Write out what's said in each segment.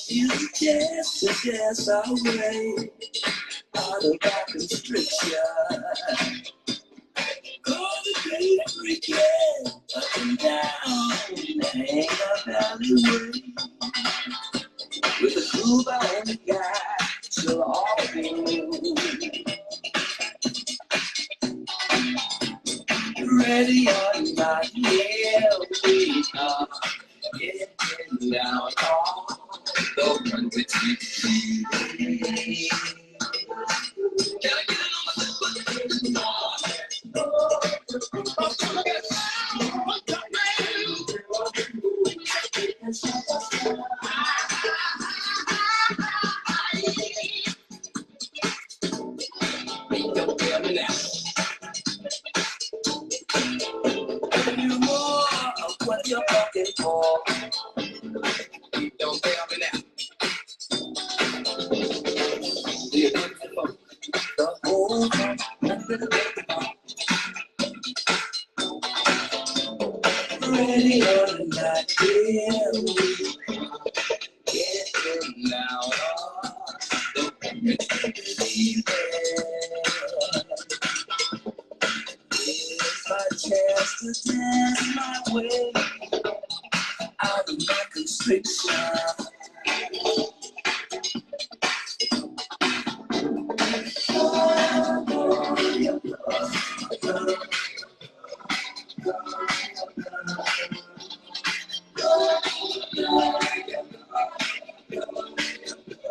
You just a dance away out of our constriction. Call the great cricket up and down, hang up alleyway. With a groove on the guy, she'll all be ready or not, here we are, getting down on the one with you. Can I get it on my don't tell me now. You more of what you're looking for. Don't tell me now. The whole time, nothing ready or not, here we getting out of the leaving. It's my chance to dance my way out of my constriction. It's my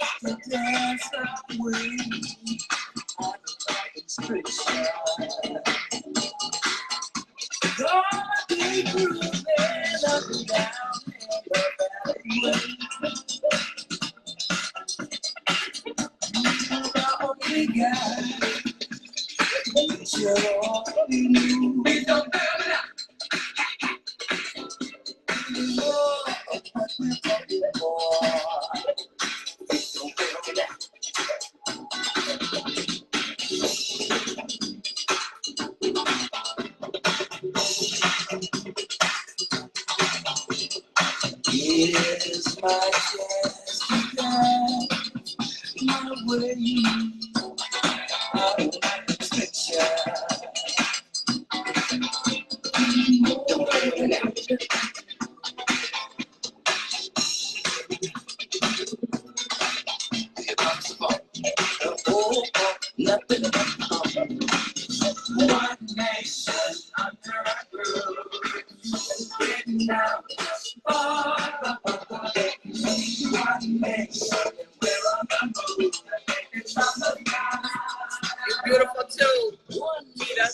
chance to dance my way out of my constriction. Nothing one nation under a roof, written out. One nation, we're on the move. It's on the line. You're beautiful too, Rita.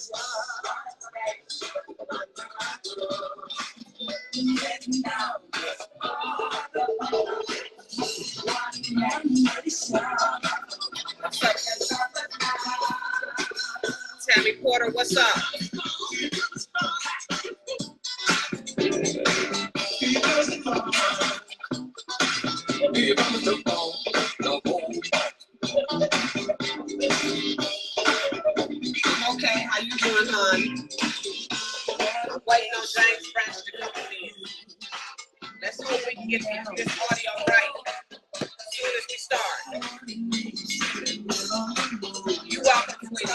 Written out. Tammy Porter, what's up? Okay, how you doing, hon? I'm waiting on James French to come in. Let's hope we can get this audio right as soon as we start. You're welcome, sweetie.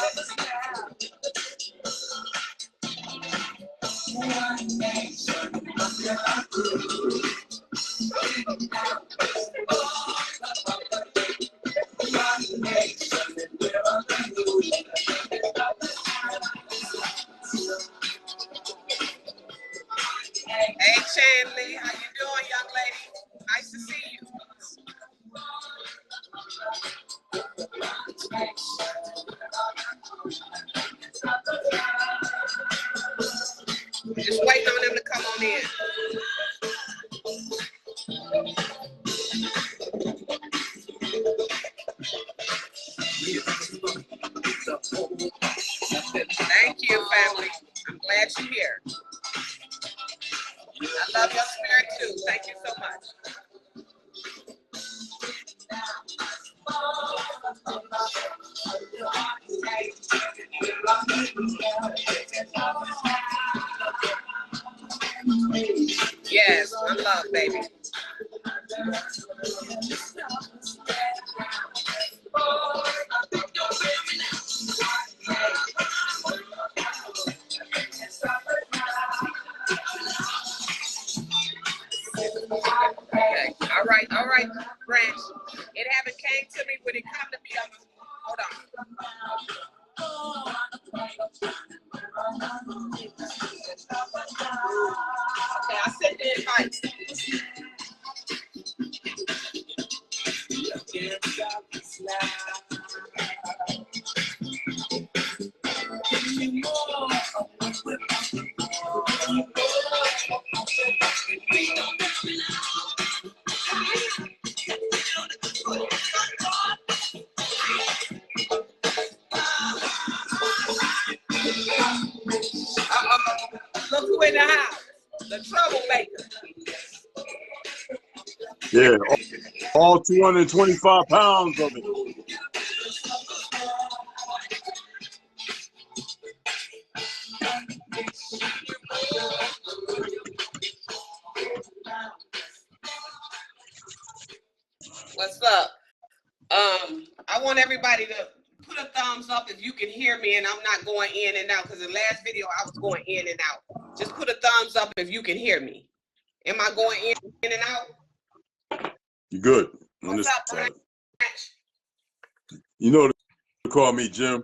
Hey, Chandley, how you doing, young lady? Nice to see you. Just waiting on them to come on in. Thank you, family. I'm glad you're here. I love your spirit too. Thank you so much. Yes, one love, baby. Okay, all right, Branch. It haven't came to me. When it come to me, I'm gonna, hold on. Okay, I sent the invite. Look who in the house, the troublemaker. Yeah, all 225 pounds of it. What's up? I want everybody to put a thumbs up if you can hear me and I'm not going in and out, because the last video I was going in and out. Just put a thumbs up if you can hear me. Am I going in and out? You good on What's this up, side. Branch? You know to call me Jim.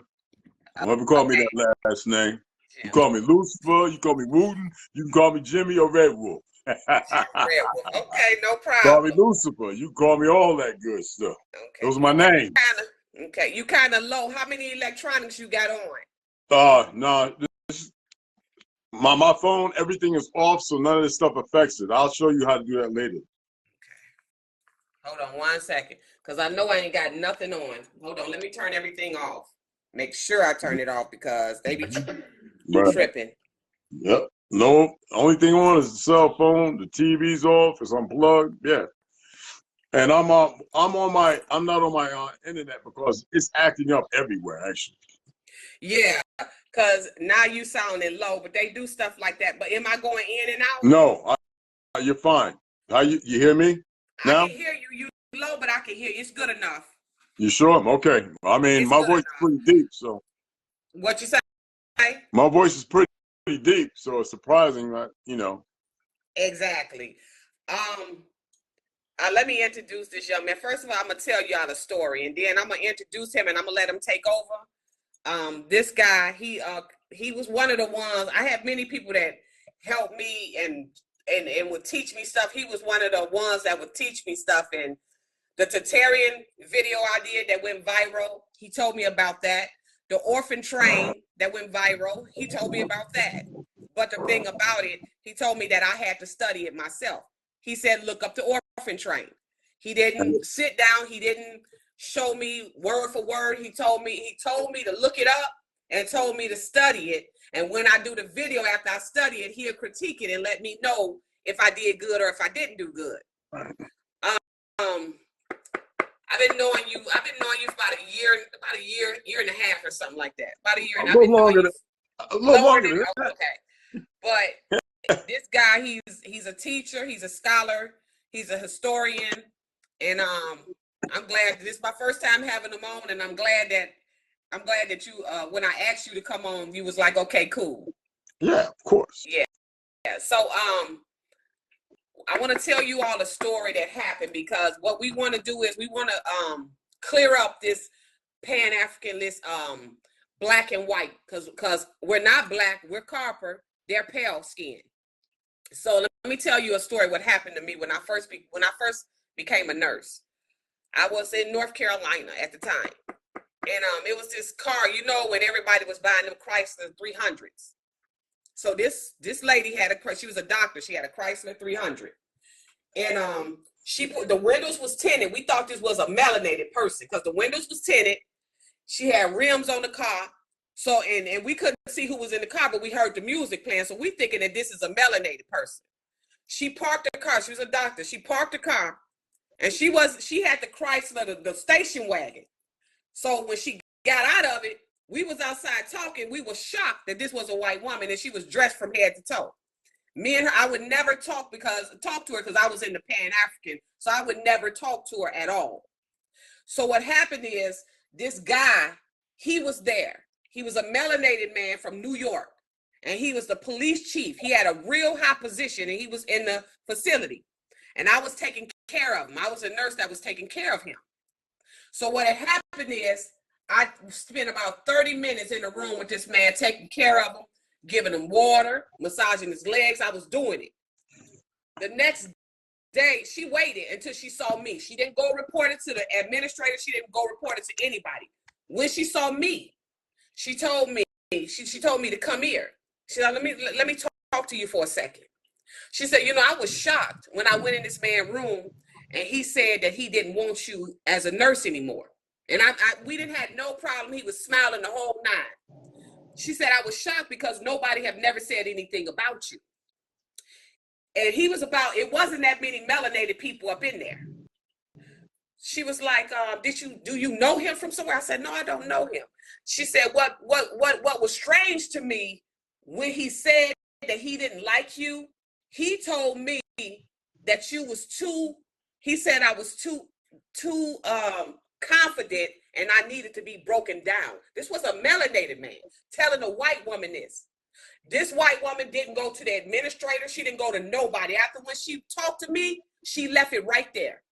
Don't ever call me that last name. Jim. You call me Lucifer, you call me Wooten, you can call me Jimmy or Red Wolf. Red Wolf. Okay, no problem. Call me Lucifer, you call me all that good stuff. Okay. Those are my names. Okay, you kind of low. How many electronics you got on? No, my phone, everything is off, so none of this stuff affects it. I'll show you how to do that later. Okay. Hold on 1 second, because I know I ain't got nothing on. Hold on, let me turn everything off. Make sure I turn it off because they be tripping. Yep. No, only thing on is the cell phone. The TV's off. It's unplugged. Yeah. And I'm not on my internet because it's acting up everywhere. Actually. Yeah, because now you sounding low, but they do stuff like that. But am I going in and out? No, you're fine. How you hear me now? I can hear you. You low, but I can hear you. It's good enough. You sure? Okay. I mean, it's my voice is pretty deep, so. What you say? My voice is pretty deep, so it's surprising that, you know. Exactly. Let me introduce this young man. First of all, I'm gonna tell y'all the story, and then I'm gonna introduce him, and I'm gonna let him take over. This guy, he was one of the ones. I had many people that helped me and would teach me stuff. He was one of the ones that would teach me stuff. And the Tatarian video I did that went viral, he told me about that. The orphan train that went viral, he told me about that. But the thing about it, he told me that I had to study it myself. He said, look up the orphan train. He didn't sit down. He didn't show me word for word. He told me to look it up and told me to study it. And when I do the video after I study it, he'll critique it and let me know if I did good or if I didn't do good. I've been knowing you for about a year and a half or something like that. About a year and a little longer than that. Okay. But this guy, he's a teacher, he's a scholar, he's a historian, and I'm glad this is my first time having him on, and I'm glad that you when I asked you to come on, you was like, okay, cool. Yeah, of course. Yeah. So I want to tell you all a story that happened, because what we want to do is we want to clear up this Pan-Africanist black and white, because we're not black, we're copper, they're pale skin. So let me tell you a story what happened to me when I first became a nurse. I was in North Carolina at the time, And it was this car, you know, when everybody was buying them Chrysler 300s. So this lady had she was a doctor. She had a Chrysler 300, and she put the windows was tinted. We thought this was a melanated person because the windows was tinted. She had rims on the car. So and we couldn't see who was in the car, but we heard the music playing. So we thinking that this is a melanated person. She parked the car. She was a doctor. She parked the car, and she had the Chrysler, the station wagon. So when she got out of it, we was outside talking. We were shocked that this was a white woman and she was dressed from head to toe. Me and her, I would never talk to her because I was in the Pan-African. So I would never talk to her at all. So what happened is this guy, he was there. He was a melanated man from New York, and he was the police chief. He had a real high position, and he was in the facility. And I was taking care of him. I was a nurse that was taking care of him. So what had happened is I spent about 30 minutes in the room with this man, taking care of him, giving him water, massaging his legs. I was doing it. The next day, she waited until she saw me. She didn't go report it to the administrator. She didn't go report it to anybody. When she saw me, she told me, she told me to come here. She said, let me talk to you for a second. She said, you know, I was shocked when I went in this man's room and he said that he didn't want you as a nurse anymore. And we didn't have no problem. He was smiling the whole nine. She said, I was shocked because nobody have never said anything about you. And it wasn't that many melanated people up in there. She was like, do you know him from somewhere? I said, no, I don't know him. She said, what was strange to me when he said that he didn't like you, he told me that you was he said I was too confident and I needed to be broken down. This was a melanated man telling a white woman this. This white woman didn't go to the administrator. She didn't go to nobody. After when she talked to me, she left it right there.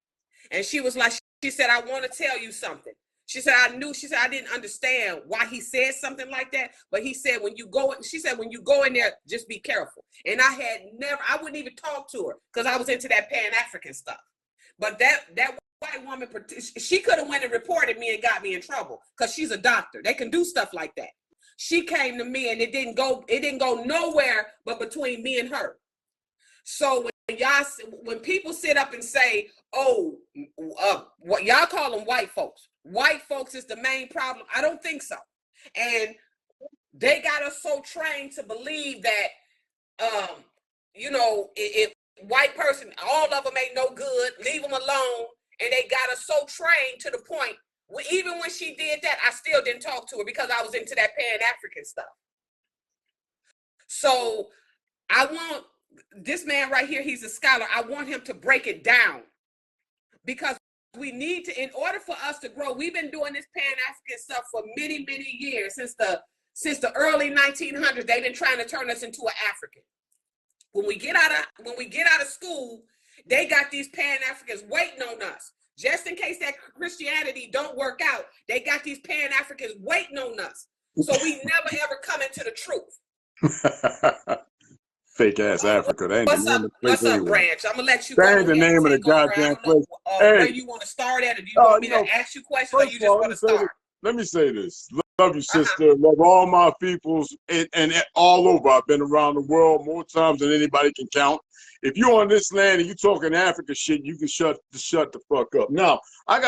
And she was like, she said, I want to tell you something. She said, I didn't understand why he said something like that. But he said, when you go in there, just be careful. And I wouldn't even talk to her because I was into that Pan-African stuff. But that white woman, she could have went and reported me and got me in trouble because she's a doctor. They can do stuff like that. She came to me and it didn't go nowhere but between me and her. So when people sit up and say, oh, what y'all call them white folks. White folks is the main problem. I don't think so. And they got us so trained to believe that, if white person, all of them ain't no good, leave them alone. And they got us so trained to the point, even when she did that, I still didn't talk to her because I was into that Pan-African stuff. So I want this man right here, he's a scholar. I want him to break it down because we need to, in order for us to grow, we've been doing this Pan-African stuff for many, many years. Since the early 1900s, they've been trying to turn us into an African. When we get out of school, they got these Pan-Africans waiting on us. Just in case that Christianity don't work out, they got these Pan-Africans waiting on us. So we never ever come into the truth. Fake ass Africa. That ain't the name of the place. What's up, Branch? I'm gonna let you go. That ain't the name of the goddamn place. Where you want to start at, or do you want me to ask you questions, or you just want to start? Let me say this. Love you, sister. Love all my peoples and all over. I've been around the world more times than anybody can count. If you're on this land and you talking Africa shit, you can shut the fuck up. Now,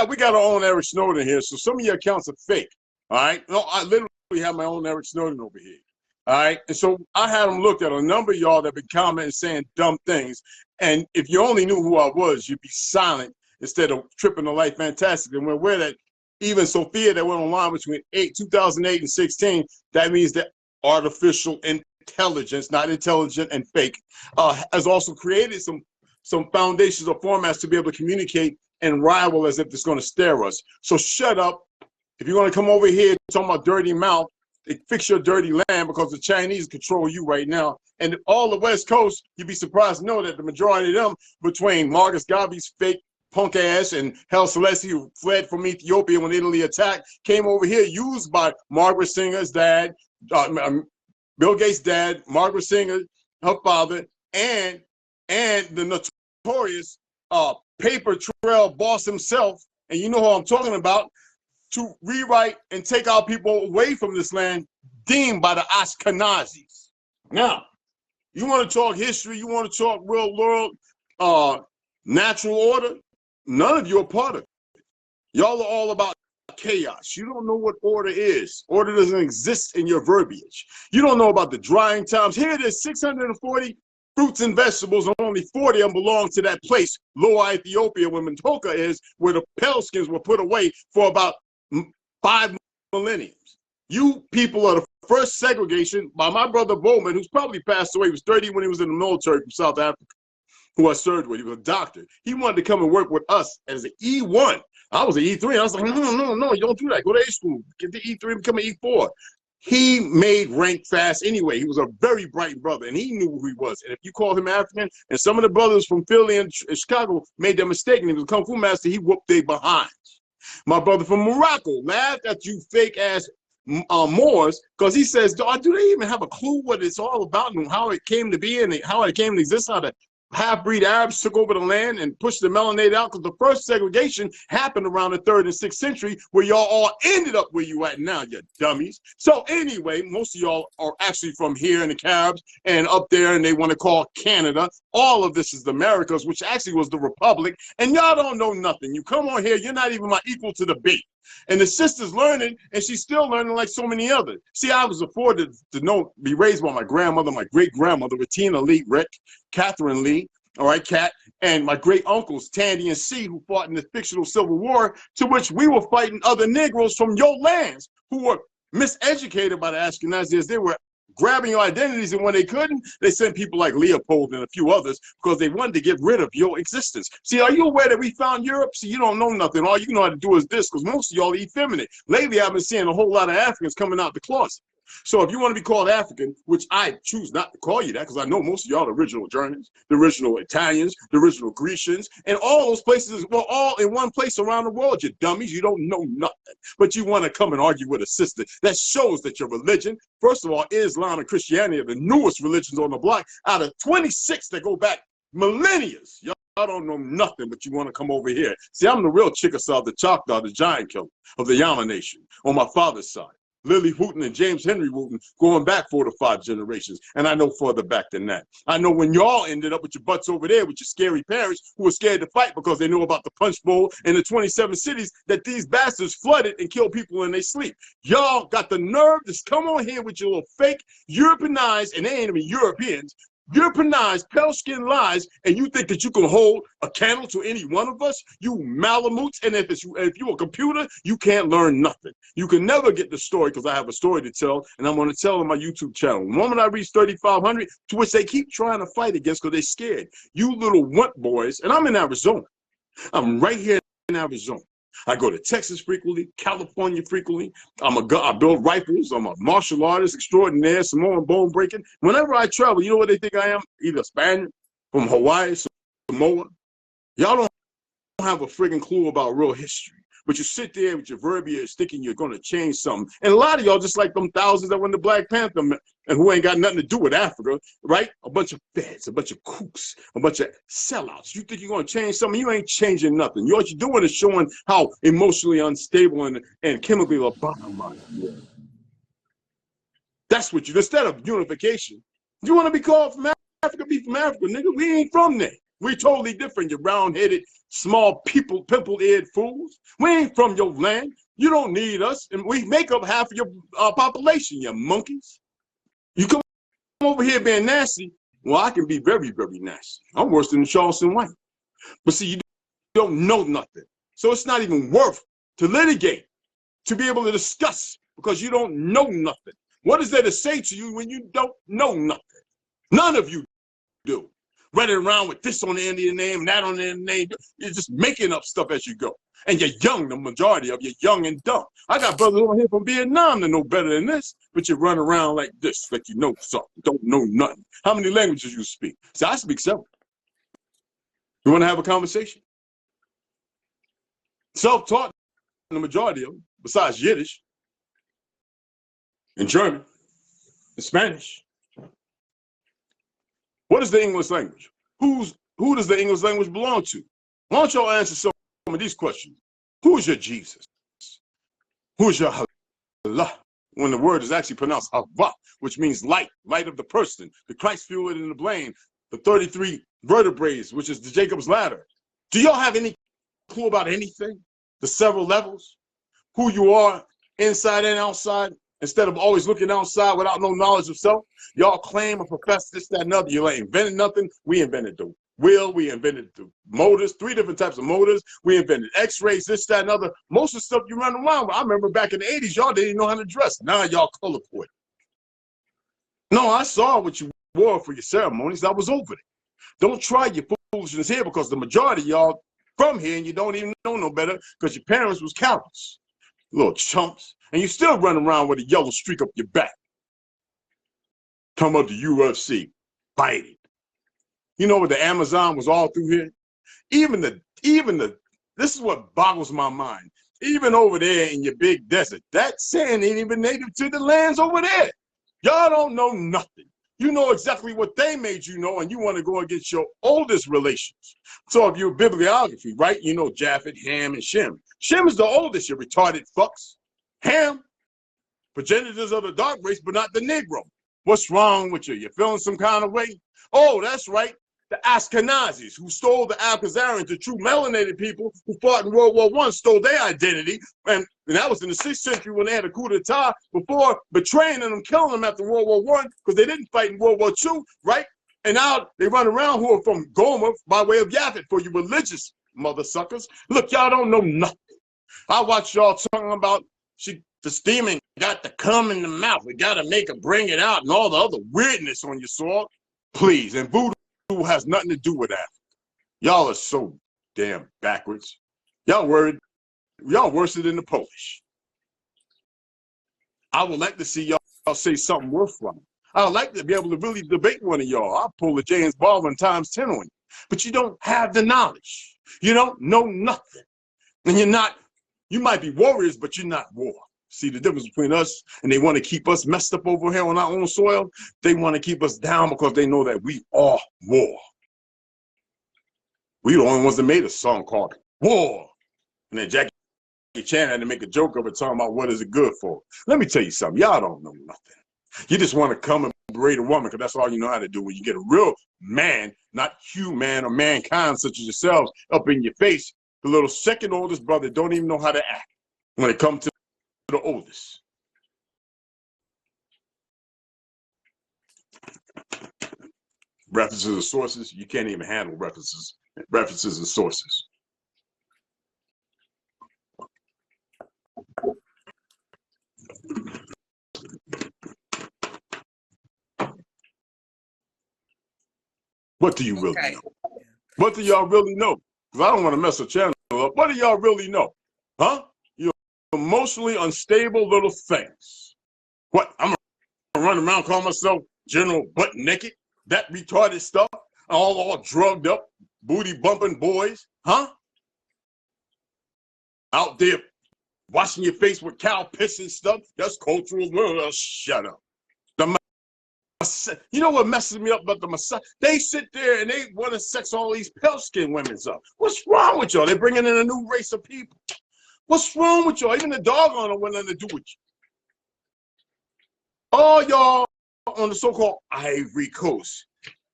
we got our own Eric Snowden here, so some of your accounts are fake. All right? No, I literally have my own Eric Snowden over here. All right. And so I had them looked at a number of y'all that been commenting saying dumb things. And if you only knew who I was, you'd be silent instead of tripping the light fantastic. And we're aware that even Sophia that went online between 2008 and 16, that means that artificial intelligence, not intelligent and fake, has also created some foundations or formats to be able to communicate and rival as if it's going to stare us. So shut up. If you're going to come over here talking about dirty mouth, fix your dirty land because the Chinese control you right now. And all the West Coast, you'd be surprised to know that the majority of them, between Marcus Garvey's fake punk ass and Haile Selassie, who fled from Ethiopia when Italy attacked, came over here used by Margaret Singer's dad, Bill Gates' dad, Margaret Singer, her father, and the notorious paper trail boss himself, and you know who I'm talking about, to rewrite and take our people away from this land deemed by the Ashkenazis. Now, you want to talk history, you want to talk real world, natural order, none of you are part of it. Y'all are all about chaos. You don't know what order is. Order doesn't exist in your verbiage. You don't know about the drying times. Here it is, 640 fruits and vegetables, and only 40 of them belong to that place, Lower Ethiopia, where Mentoka is, where the pale skins were put away for about 5 millenniums. You people are the first segregation by my brother Bowman, who's probably passed away. He was 30 when he was in the military from South Africa, who I served with. He was a doctor. He wanted to come and work with us as an E1. I was an E3. I was like, no, you don't do that. Go to A school. Get the E3, become an E4. He made rank fast anyway. He was a very bright brother, and he knew who he was. And if you called him African, and some of the brothers from Philly and Chicago made that mistake, and he was a Kung Fu master, he whooped their behinds. My brother from Morocco laughed at you fake-ass Moors, because he says, do they even have a clue what it's all about and how it came to be and how it came to exist, how the half-breed Arabs took over the land and pushed the melanated out? Because the first segregation happened around the 3rd and 6th century, where y'all all ended up where you at now, you dummies. So anyway, most of y'all are actually from here in the Caribs and up there, and they want to call Canada. All of this is the Americas, which actually was the Republic, and y'all don't know nothing. You come on here, you're not even my equal to debate. And the sister's learning, and she's still learning like so many others. See, I was afforded to be raised by my grandmother, my great-grandmother, Bettina Lee, Rick, Catherine Lee, all right, Cat, and my great-uncles, Tandy and C, who fought in the fictional Civil War, to which we were fighting other Negroes from your lands who were miseducated by the Ashkenazis. They were grabbing your identities, and when they couldn't, they sent people like Leopold and a few others because they wanted to get rid of your existence. See, are you aware that we found Europe? See, you don't know nothing. All you know how to do is this, because most of y'all are effeminate. Lately, I've been seeing a whole lot of Africans coming out the closet. So if you want to be called African, which I choose not to call you that, because I know most of y'all are original Germans, the original Italians, the original Grecians, and all those places were all in one place around the world, you dummies. You don't know nothing, but you want to come and argue with a sister. That shows that your religion, first of all, Islam and Christianity are the newest religions on the block out of 26 that go back millennia. Y'all don't know nothing, but you want to come over here. See, I'm the real Chickasaw, the Choctaw, the giant killer of the Yama Nation on my father's side. Lily Wooten and James Henry Wooten going back 4 to 5 generations. And I know further back than that. I know when y'all ended up with your butts over there with your scary parents who were scared to fight because they knew about the punch bowl in the 27 cities that these bastards flooded and killed people in their sleep. Y'all got the nerve to come on here with your little fake Europeanized, and they ain't even Europeans, Europeanized, pale skin lies, and you think that you can hold a candle to any one of us? You malamutes, and if you're a computer, you can't learn nothing. You can never get the story, because I have a story to tell, and I'm going to tell on my YouTube channel. The moment I reach 3,500, to which they keep trying to fight against because they're scared. You little wimp boys, and I'm in Arizona. I'm right here in Arizona. I go to Texas frequently, California frequently. I build rifles. I'm a martial artist extraordinaire, Samoan bone breaking. Whenever I travel, you know what they think I am? Either Spaniard from Hawaii, Samoa. Y'all don't have a friggin' clue about real history. But you sit there with your verbiage thinking you're going to change something. And a lot of y'all, just like them thousands that went to Black Panther and who ain't got nothing to do with Africa, right? A bunch of feds, a bunch of kooks, a bunch of sellouts. You think you're going to change something? You ain't changing nothing. What you're doing is showing how emotionally unstable and chemically lobotomized you are. That's what you, instead of unification, you want to be called from Africa, be from Africa, nigga. We ain't from there. We totally different, you round-headed, small people, pimple-eared fools. We ain't from your land. You don't need us, and we make up half of your population, you monkeys. You come over here being nasty, well, I can be very, very nasty. I'm worse than Charleston White. But see, you don't know nothing. So it's not even worth to litigate, to be able to discuss, because you don't know nothing. What is there to say to you when you don't know nothing? None of you do. Running around with this on the end of your name, that on the end of the name. You're just making up stuff as you go. And you're young, the majority of you, young and dumb. I got brothers over here from Vietnam that know better than this, but you run around like this, like you know something, don't know nothing. How many languages you speak? See, I speak several. You want to have a conversation? Self-taught, the majority of them, besides Yiddish and German and Spanish. What is the English language? Who does the English language belong to? Why don't y'all answer some of these questions? Who is your Jesus? Who's your Allah? When the word is actually pronounced Hava, which means light, light of the person, the Christ fluid in the brain, the 33 vertebrae, which is the Jacob's ladder. Do y'all have any clue about anything? The several levels? Who you are inside and outside? Instead of always looking outside without no knowledge of self, y'all claim or profess this, that, and other. You ain't invented nothing. We invented the wheel. We invented the motors, 3 different types of motors. We invented x-rays, this, that, and other. Most of the stuff you run around with, I remember back in the 80s, y'all didn't even know how to dress. Now y'all color coded. No, I saw what you wore for your ceremonies. I was over it. Don't try your foolishness here, because the majority of y'all from here and you don't even know no better because your parents was cowards. Little chumps. And you still run around with a yellow streak up your back. Come up to UFC, fight it. You know what, the Amazon was all through here? Even the, this is what boggles my mind. Even over there in your big desert, that sand ain't even native to the lands over there. Y'all don't know nothing. You know exactly what they made you know, and you want to go against your oldest relations. So if you're bibliography, right? You know Japheth, Ham, and Shem. Shem is the oldest, you retarded fucks. Ham, progenitors of the dark race, but not the Negro. What's wrong with you? You feeling some kind of way? Oh, that's right. The Ashkenazis, who stole the Alcazarians, the true melanated people who fought in World War I, stole their identity. And that was in the 6th century when they had a coup d'etat before betraying them, killing them after World War I, because they didn't fight in World War II, right? And now they run around who are from Gomer by way of Japheth for you religious mother suckers. Look, y'all don't know nothing. I watch y'all talking about the steaming got to come in the mouth. We got to make it, bring it out, and all the other weirdness on your soil. Please, and voodoo has nothing to do with that. Y'all are so damn backwards. Y'all worried. Y'all worse than the Polish. I would like to see y'all say something worthwhile. I would like to be able to really debate one of y'all. I'll pull a James Baldwin times 10 on you. But you don't have the knowledge. You don't know nothing. And you're not, you might be warriors, but you're not war. See the difference between us, and they want to keep us messed up over here on our own soil. They want to keep us down because they know that we are war. We the only ones that made a song called War. And then Jackie Chan had to make a joke of it, talking about what is it good for. Let me tell you something. Y'all don't know nothing. You just want to come and berate a woman because that's all you know how to do. When you get a real man, not human or mankind such as yourselves, up in your face, the little second oldest brother don't even know how to act when it comes to the oldest. References and sources, you can't even handle references and sources. What do you really know? What do y'all really know? Because I don't want to mess the channel up. What do y'all really know? Huh? You're emotionally unstable little things. What? I'm going to run around calling myself General Butt Naked? That retarded stuff? All drugged up, booty bumping boys? Huh? Out there washing your face with cow piss and stuff? That's cultural. Shut up. You know what messes me up about the Messiah? They sit there and they want to sex all these pale-skinned women up. What's wrong with y'all? They're bringing in a new race of people. What's wrong with y'all? Even the doggone don't want nothing to do with you. All y'all on the so-called Ivory Coast,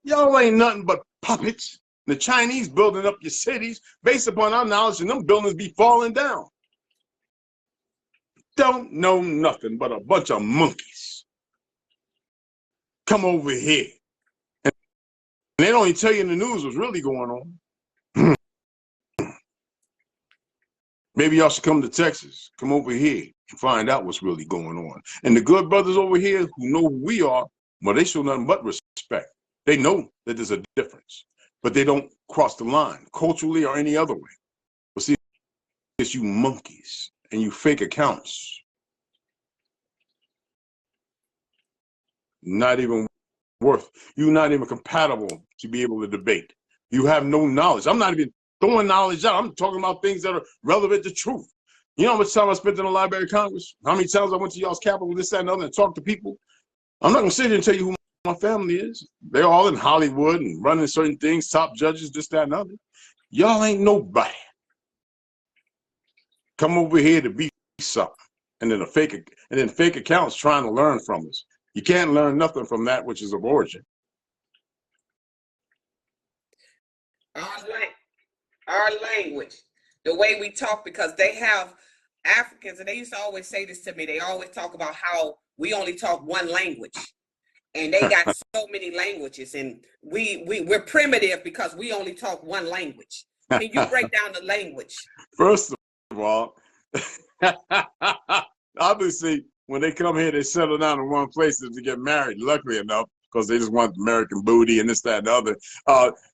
y'all ain't nothing but puppets. The Chinese building up your cities based upon our knowledge, and them buildings be falling down. Don't know nothing but a bunch of monkeys. Come over here. And they don't even tell you in the news what's really going on. Maybe y'all should come to Texas. Come over here and find out what's really going on. And the good brothers over here who know who we are, well, they show nothing but respect. They know that there's a difference, but they don't cross the line culturally or any other way. But see, it's you monkeys and you fake accounts. Not even worth, you're not even compatible to be able to debate. You have no knowledge. I'm not even throwing knowledge out. I'm talking about things that are relevant to truth. You know how much time I spent in the Library of Congress? How many times I went to y'all's Capitol, this, that, and other, and talked to people? I'm not going to sit here and tell you who my family is. They're all in Hollywood and running certain things, top judges, this, that, and other. Y'all ain't nobody. Come over here to be something. and then fake accounts trying to learn from us. You can't learn nothing from that which is of origin. Our language, the way we talk, because they have Africans, and they used to always say this to me. They always talk about how we only talk one language, and they got so many languages, and we're primitive because we only talk one language. Can you break down the language? First of all, obviously, when they come here, they settle down in one place to get married, luckily enough, because they just want American booty and this, that, and the other.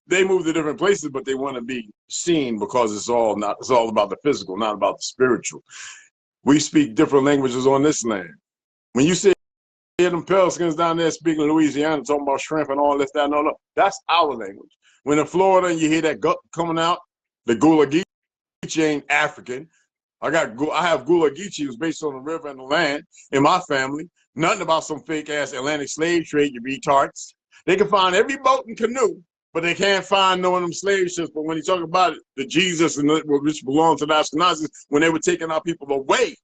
They move to different places, but they want to be seen because it's all about the physical, not about the spiritual. We speak different languages on this land. When you see them Pelicans down there speaking Louisiana, talking about shrimp and all this, that, and all that, that's our language. When in Florida, you hear that coming out, the Gula Geechee ain't African. I have Gula Geechee, who's based on the river and the land in my family. Nothing about some fake ass Atlantic slave trade, you retards. They can find every boat and canoe, but they can't find none of them slave ships. But when you talk about it, the Jesus and which belonged to the Ashkenazis, when they were taking our people away.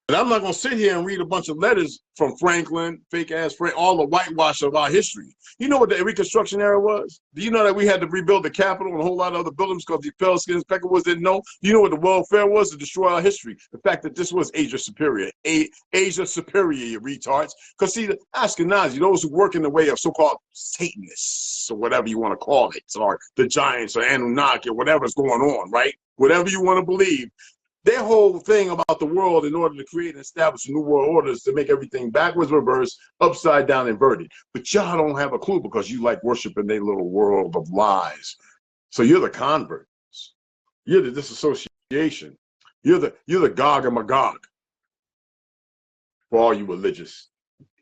And I'm not going to sit here and read a bunch of letters from Franklin, fake ass Frank, all the whitewash of our history. You know what the Reconstruction era was? Do you know that we had to rebuild the Capitol and a whole lot of other buildings because the Pelicans, Peckerwoods didn't know? Do you know what the welfare was? To destroy our history. The fact that this was Asia Superior. Asia Superior, you retards. Because see, the Ashkenazi, those who work in the way of so-called Satanists, or whatever you want to call it, or the Giants or Anunnaki or whatever's going on, right? Whatever you want to believe. Their whole thing about the world, in order to create and establish new world orders, to make everything backwards, reverse, upside down, inverted. But y'all don't have a clue because you like worshiping their little world of lies. So you're the converts. You're the disassociation. You're the Gog and Magog for all you religious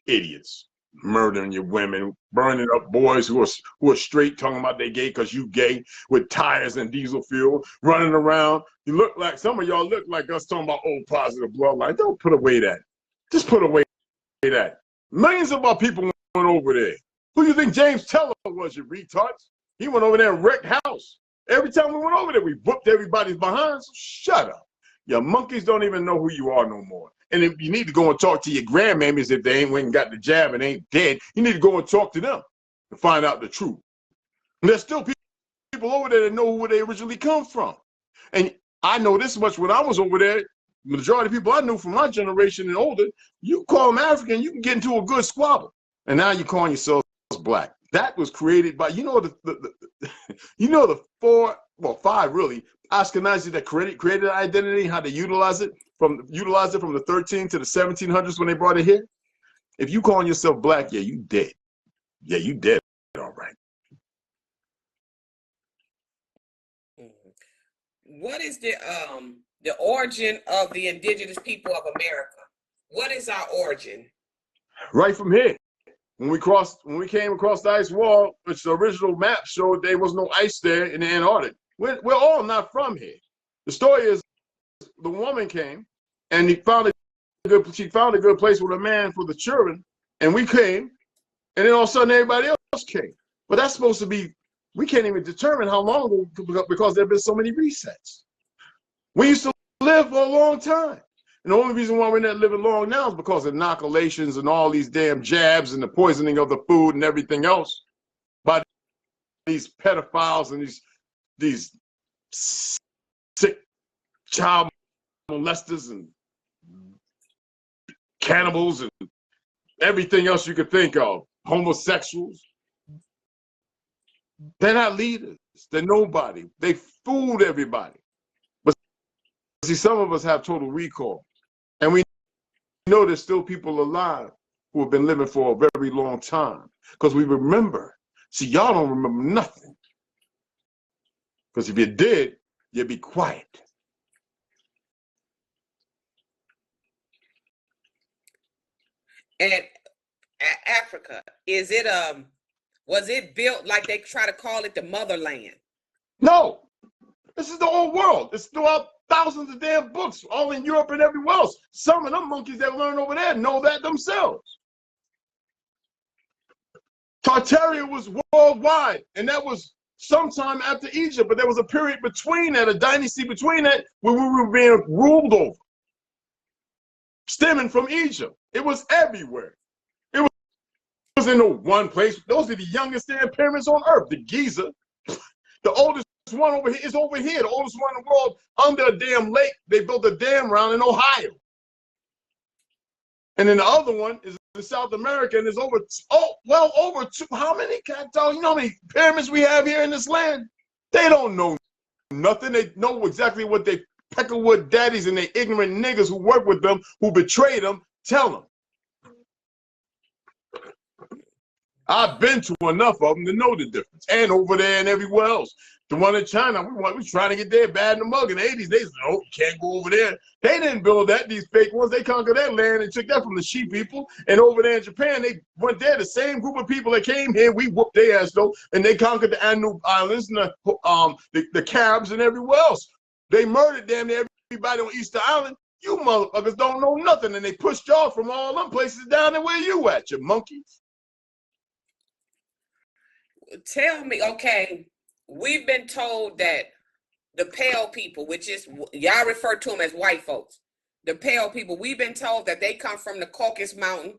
idiots. Murdering your women, burning up boys who are straight, talking about they gay because you gay, with tires and diesel fuel, running around. You look like, some of y'all look like us talking about old positive bloodline. Don't put away that. Just put away that. Millions of our people went over there. Who do you think James Teller was, you retards? He went over there and wrecked house. Every time we went over there, we whooped everybody's behinds. So shut up. Your monkeys don't even know who you are no more. And if you need to go and talk to your grandmammies, if they ain't went and got the jab and ain't dead, you need to go and talk to them to find out the truth. And there's still people over there that know where they originally come from. And I know this much: when I was over there, the majority of people I knew from my generation and older, you call them African, you can get into a good squabble. And now you're calling yourselves black. That was created by, the five really, Ashkenazi that created identity, how they utilize it from the 13 to the 1700s when they brought it here. If you calling yourself black, yeah, you dead. Yeah, you dead. All right. What is the origin of the indigenous people of America? What is our origin? Right from here. When we came across the ice wall, which the original map showed there was no ice there in the Antarctic. We're all not from here. The story is the woman came and she found a good place with a man for the children, and we came, and then all of a sudden everybody else came. But that's supposed to be, we can't even determine how long ago because there have been so many resets. We used to live for a long time. And the only reason why we're not living long now is because of inoculations and all these damn jabs and the poisoning of the food and everything else by these pedophiles and these sick child molesters and cannibals and everything else you could think of, homosexuals. They're not leaders. They're nobody. They fooled everybody. But see, some of us have total recall. And we know there's still people alive who have been living for a very long time because we remember. See, y'all don't remember nothing. Because if you did, you'd be quiet. And Africa, was it built like they try to call it the motherland? No, this is the whole world. It's throughout thousands of damn books, all in Europe and everywhere else. Some of them monkeys that learn over there know that themselves. Tartaria was worldwide, and that was sometime after Egypt, but there was a period between that, a dynasty between that, where we were being ruled over. stemming from Egypt. It was everywhere. It was in no one place. Those are the youngest damn pyramids on earth. The Giza, the oldest one over here is over here. The oldest one in the world under a damn lake. They built a dam around in Ohio. And then the other one is in South America, and there's over, over two, how many, can I tell you, how many pyramids we have here in this land? They don't know nothing. They know exactly what they peckerwood daddies and they ignorant niggas who work with them, who betray them, tell them. I've been to enough of them to know the difference. And over there and everywhere else. The one in China, we was trying to get there bad in the mug in the 80s. They said, no, you can't go over there. They didn't build that, these fake ones. They conquered that land and took that from the sheep people. And over there in Japan, they went there, the same group of people that came here, we whooped their ass though, and they conquered the Anu Islands and the Caribs and everywhere else. They murdered damn near everybody on Easter Island. You motherfuckers don't know nothing, and they pushed y'all from all them places down there where you at, you monkeys. Tell me, okay, we've been told that the pale people, which is, y'all refer to them as white folks, the pale people, we've been told that they come from the Caucasus Mountain.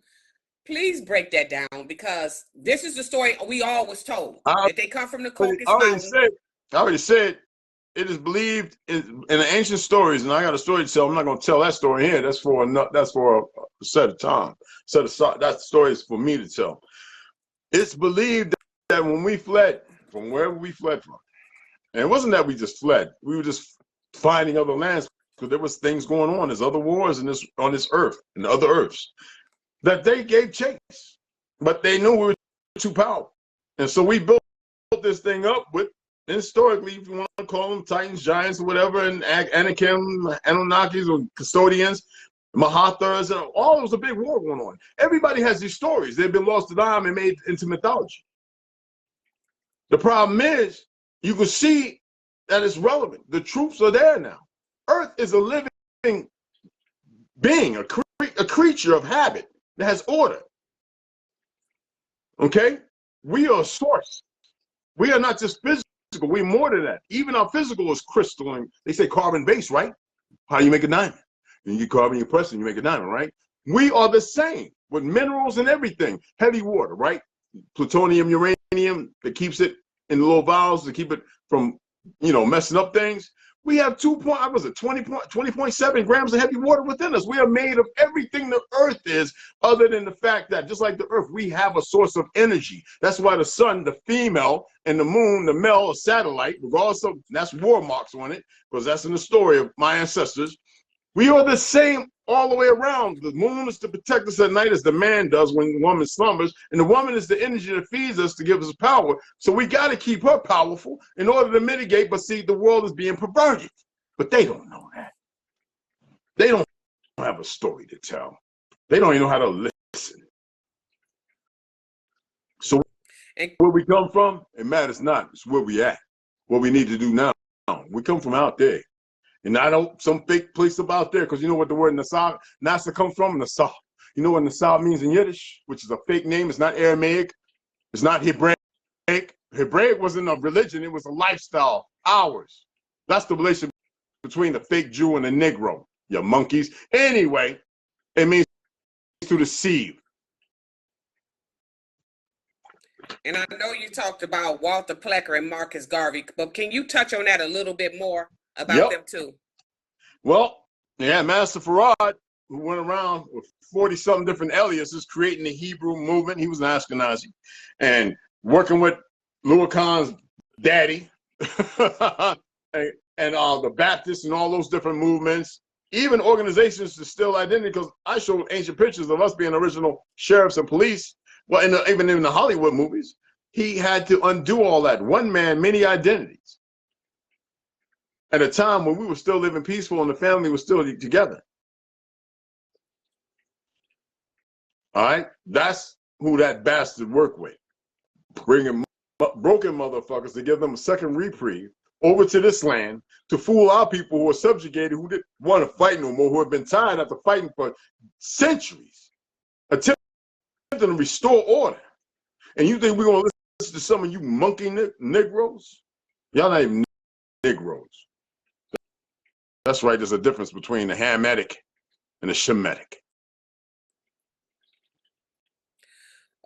Please break that down, because this is the story we all was told, that they come from the Caucasus Mountain. I already said, it is believed in the ancient stories, and I got a story to tell. I'm not going to tell that story here. That's for a set of time. That story is for me to tell. It's believed that when we fled from wherever we fled from, and it wasn't that we just fled, we were just finding other lands, because there was things going on. There's other wars on this earth and the other earths, that they gave chase, but they knew we were too powerful, and so we built this thing up with, historically, if you want to call them Titans, Giants, or whatever, and Anakim, Anunnakis, or Custodians, Mahathas, and all, there was a big war going on. Everybody has these stories. They've been lost to time and made into mythology. The problem is, you can see that it's relevant. The truths are there now. Earth is a living being, a creature of habit that has order. Okay? We are a source. We are not just physical. We're more than that. Even our physical is crystalline. They say carbon-based, right? How you make a diamond. You get carbon, you press it, and you make a diamond, right? We are the same with minerals and everything. Heavy water, right? Plutonium, uranium, that keeps it in little vials to keep it from, messing up things. We have 20.7 grams of heavy water within us. We are made of everything the earth is, other than the fact that, just like the earth, we have a source of energy. That's why the sun, the female, and the moon, the male, a satellite, regardless of, that's war marks on it, because that's in the story of my ancestors. We are the same all the way around. The moon is to protect us at night, as the man does when the woman slumbers, and the woman is the energy that feeds us to give us power. So we got to keep her powerful in order to mitigate. But see, the world is being perverted, but they don't know that. They don't have a story to tell. They don't even know how to listen. So where we come from, it matters not. It's where we at. What we need to do now. We come from out there. And not some fake place up out there, because you know what the word Nasa comes from? Nasa. You know what Nasa means in Yiddish, which is a fake name. It's not Aramaic. It's not Hebraic. Hebraic wasn't a religion. It was a lifestyle. Ours. That's the relationship between the fake Jew and the Negro. You monkeys. Anyway, it means to deceive. And I know you talked about Walter Plecker and Marcus Garvey, but can you touch on that a little bit more? About them too. Well, yeah, Master Farad, who went around with 40-something different aliases creating the Hebrew movement. He was an Ashkenazi, and working with Louis Khan's daddy, and the Baptists and all those different movements, even organizations to still identity. Because I showed ancient pictures of us being original sheriffs and police. Well, even in the Hollywood movies, he had to undo all that. One man, many identities. At a time when we were still living peaceful and the family was still together. All right? That's who that bastard worked with. Bringing broken motherfuckers to give them a second reprieve over to this land to fool our people who are subjugated, who didn't want to fight no more, who have been tired after fighting for centuries, attempting to restore order. And you think we're going to listen to some of you monkey Negroes? Y'all not even Negroes. That's right, there's a difference between the Hamitic and a Shemitic.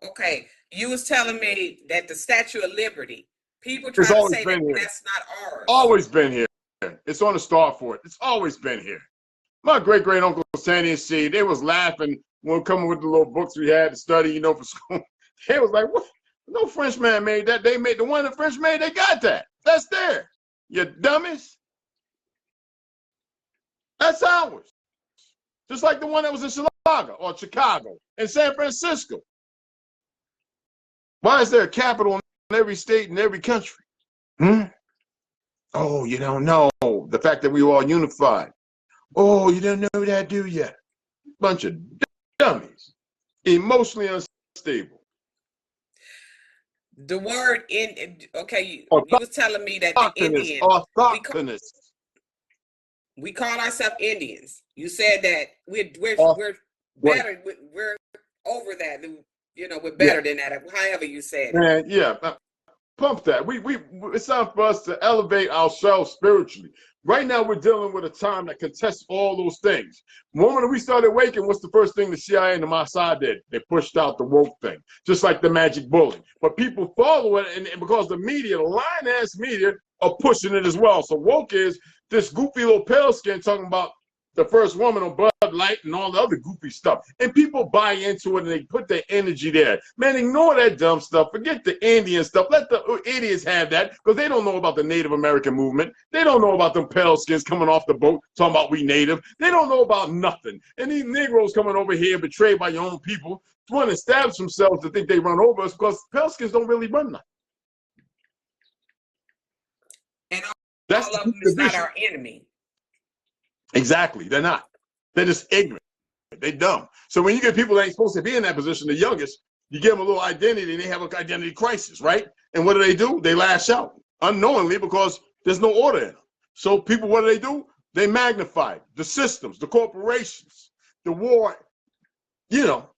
Okay, you was telling me that the Statue of Liberty, people It's try to always say that been here. that's not ours. Always been here. It's on the star for it. It's always been here. My great uncle Sandy and C, they was laughing when coming with the little books we had to study, you know, for school. They was like, "What? No Frenchman made that. They made the one the French made. They got that. That's there. You dummies. That's ours. Just like the one that was in Chicago and San Francisco. Why is there a capital in every state and every country? Oh, you don't know the fact that we were all unified. Oh, you don't know that, do you? Bunch of dummies, emotionally unstable. The word okay, you was telling me that the Indian, we call ourselves Indians. You said that we're better, we're over that, you know, we're better than that. However you said it. Yeah, pump that. It's time for us to elevate ourselves spiritually. Right now, we're dealing with a time that contests all those things. The moment we started waking, what's the first thing the CIA and the Mossad did? They pushed out the woke thing, just like the magic bullet. But people follow it, and because the media, the lying-ass media, are pushing it as well. So woke is this goofy little pale skin talking about the first woman on Bud Light and all the other goofy stuff. And people buy into it and they put their energy there. Man, ignore that dumb stuff. Forget the Indian stuff. Let the idiots have that because they don't know about the Native American movement. They don't know about them pale skins coming off the boat talking about we native. They don't know about nothing. And these Negroes coming over here betrayed by your own people want to establish themselves to think they run over us because pale skins don't really run nothing. And all of them is not our enemy. Exactly. They're not. They're just ignorant. They're dumb. So when you get people that ain't supposed to be in that position, the youngest, you give them a little identity and they have an identity crisis, right? And what do? They lash out unknowingly because there's no order in them. So people, what do? They magnify the systems, the corporations, the war. You know,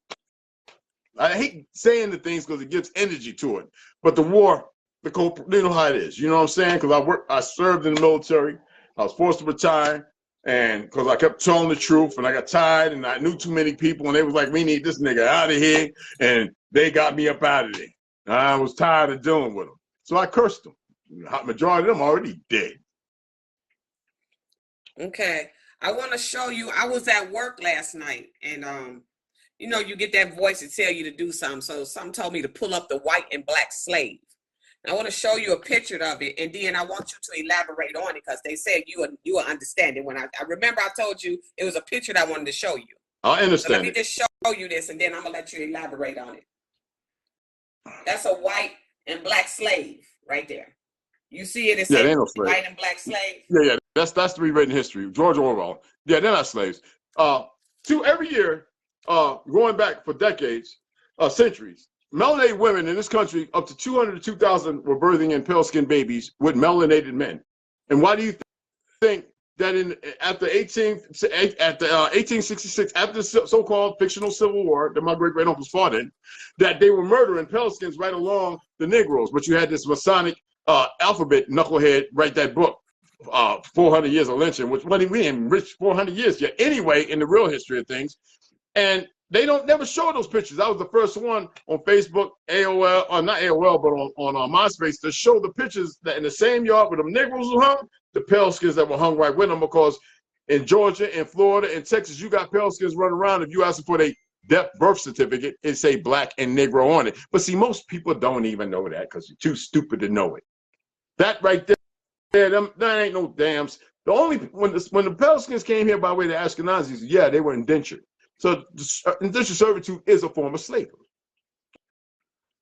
I hate saying the things because it gives energy to it. But the war, you know how it is. You know what I'm saying? Because I served in the military. I was forced to retire. And because I kept telling the truth and I got tired and I knew too many people and they was like, we need this nigga out of here. And they got me up out of there. I was tired of dealing with them. So I cursed them. The majority of them already dead. Okay. I want to show you, I was at work last night and, you know, you get that voice to tell you to do something. So something told me to pull up the white and black slave. I want to show you a picture of it, and then I want you to elaborate on it because they said you will understand it. When I remember I told you it was a picture that I wanted to show you. I understand. So let me just show you this, and then I'm gonna let you elaborate on it. That's a white and black slave right there. You see it? It says no white and black slave. Yeah. That's the rewritten history. George Orwell. Yeah, they're not slaves. Every year, going back for decades, centuries. Melanated women in this country, up to 200 to 2,000 were birthing in pale-skinned babies with melanated men. And why do you think that after 1866, after the so-called fictional Civil War that my great-great-uncles fought in, that they were murdering pale-skins right along the Negroes? But you had this Masonic alphabet knucklehead write that book, 400 Years of Lynching, which we didn't reach 400 years yet anyway in the real history of things. And they don't never show those pictures. I was the first one on Facebook, AOL, or not AOL, but on MySpace to show the pictures that in the same yard where the Negroes were hung, the pale skins that were hung right with them. Because in Georgia, in Florida, in Texas, you got pale skins running around. If you ask them for their birth certificate, it say black and Negro on it. But see, most people don't even know that because you're too stupid to know it. That right there, that ain't no dams. The only when the pale skins came here by way of the Ashkenazis, yeah, they were indentured. So indentured servitude is a form of slavery.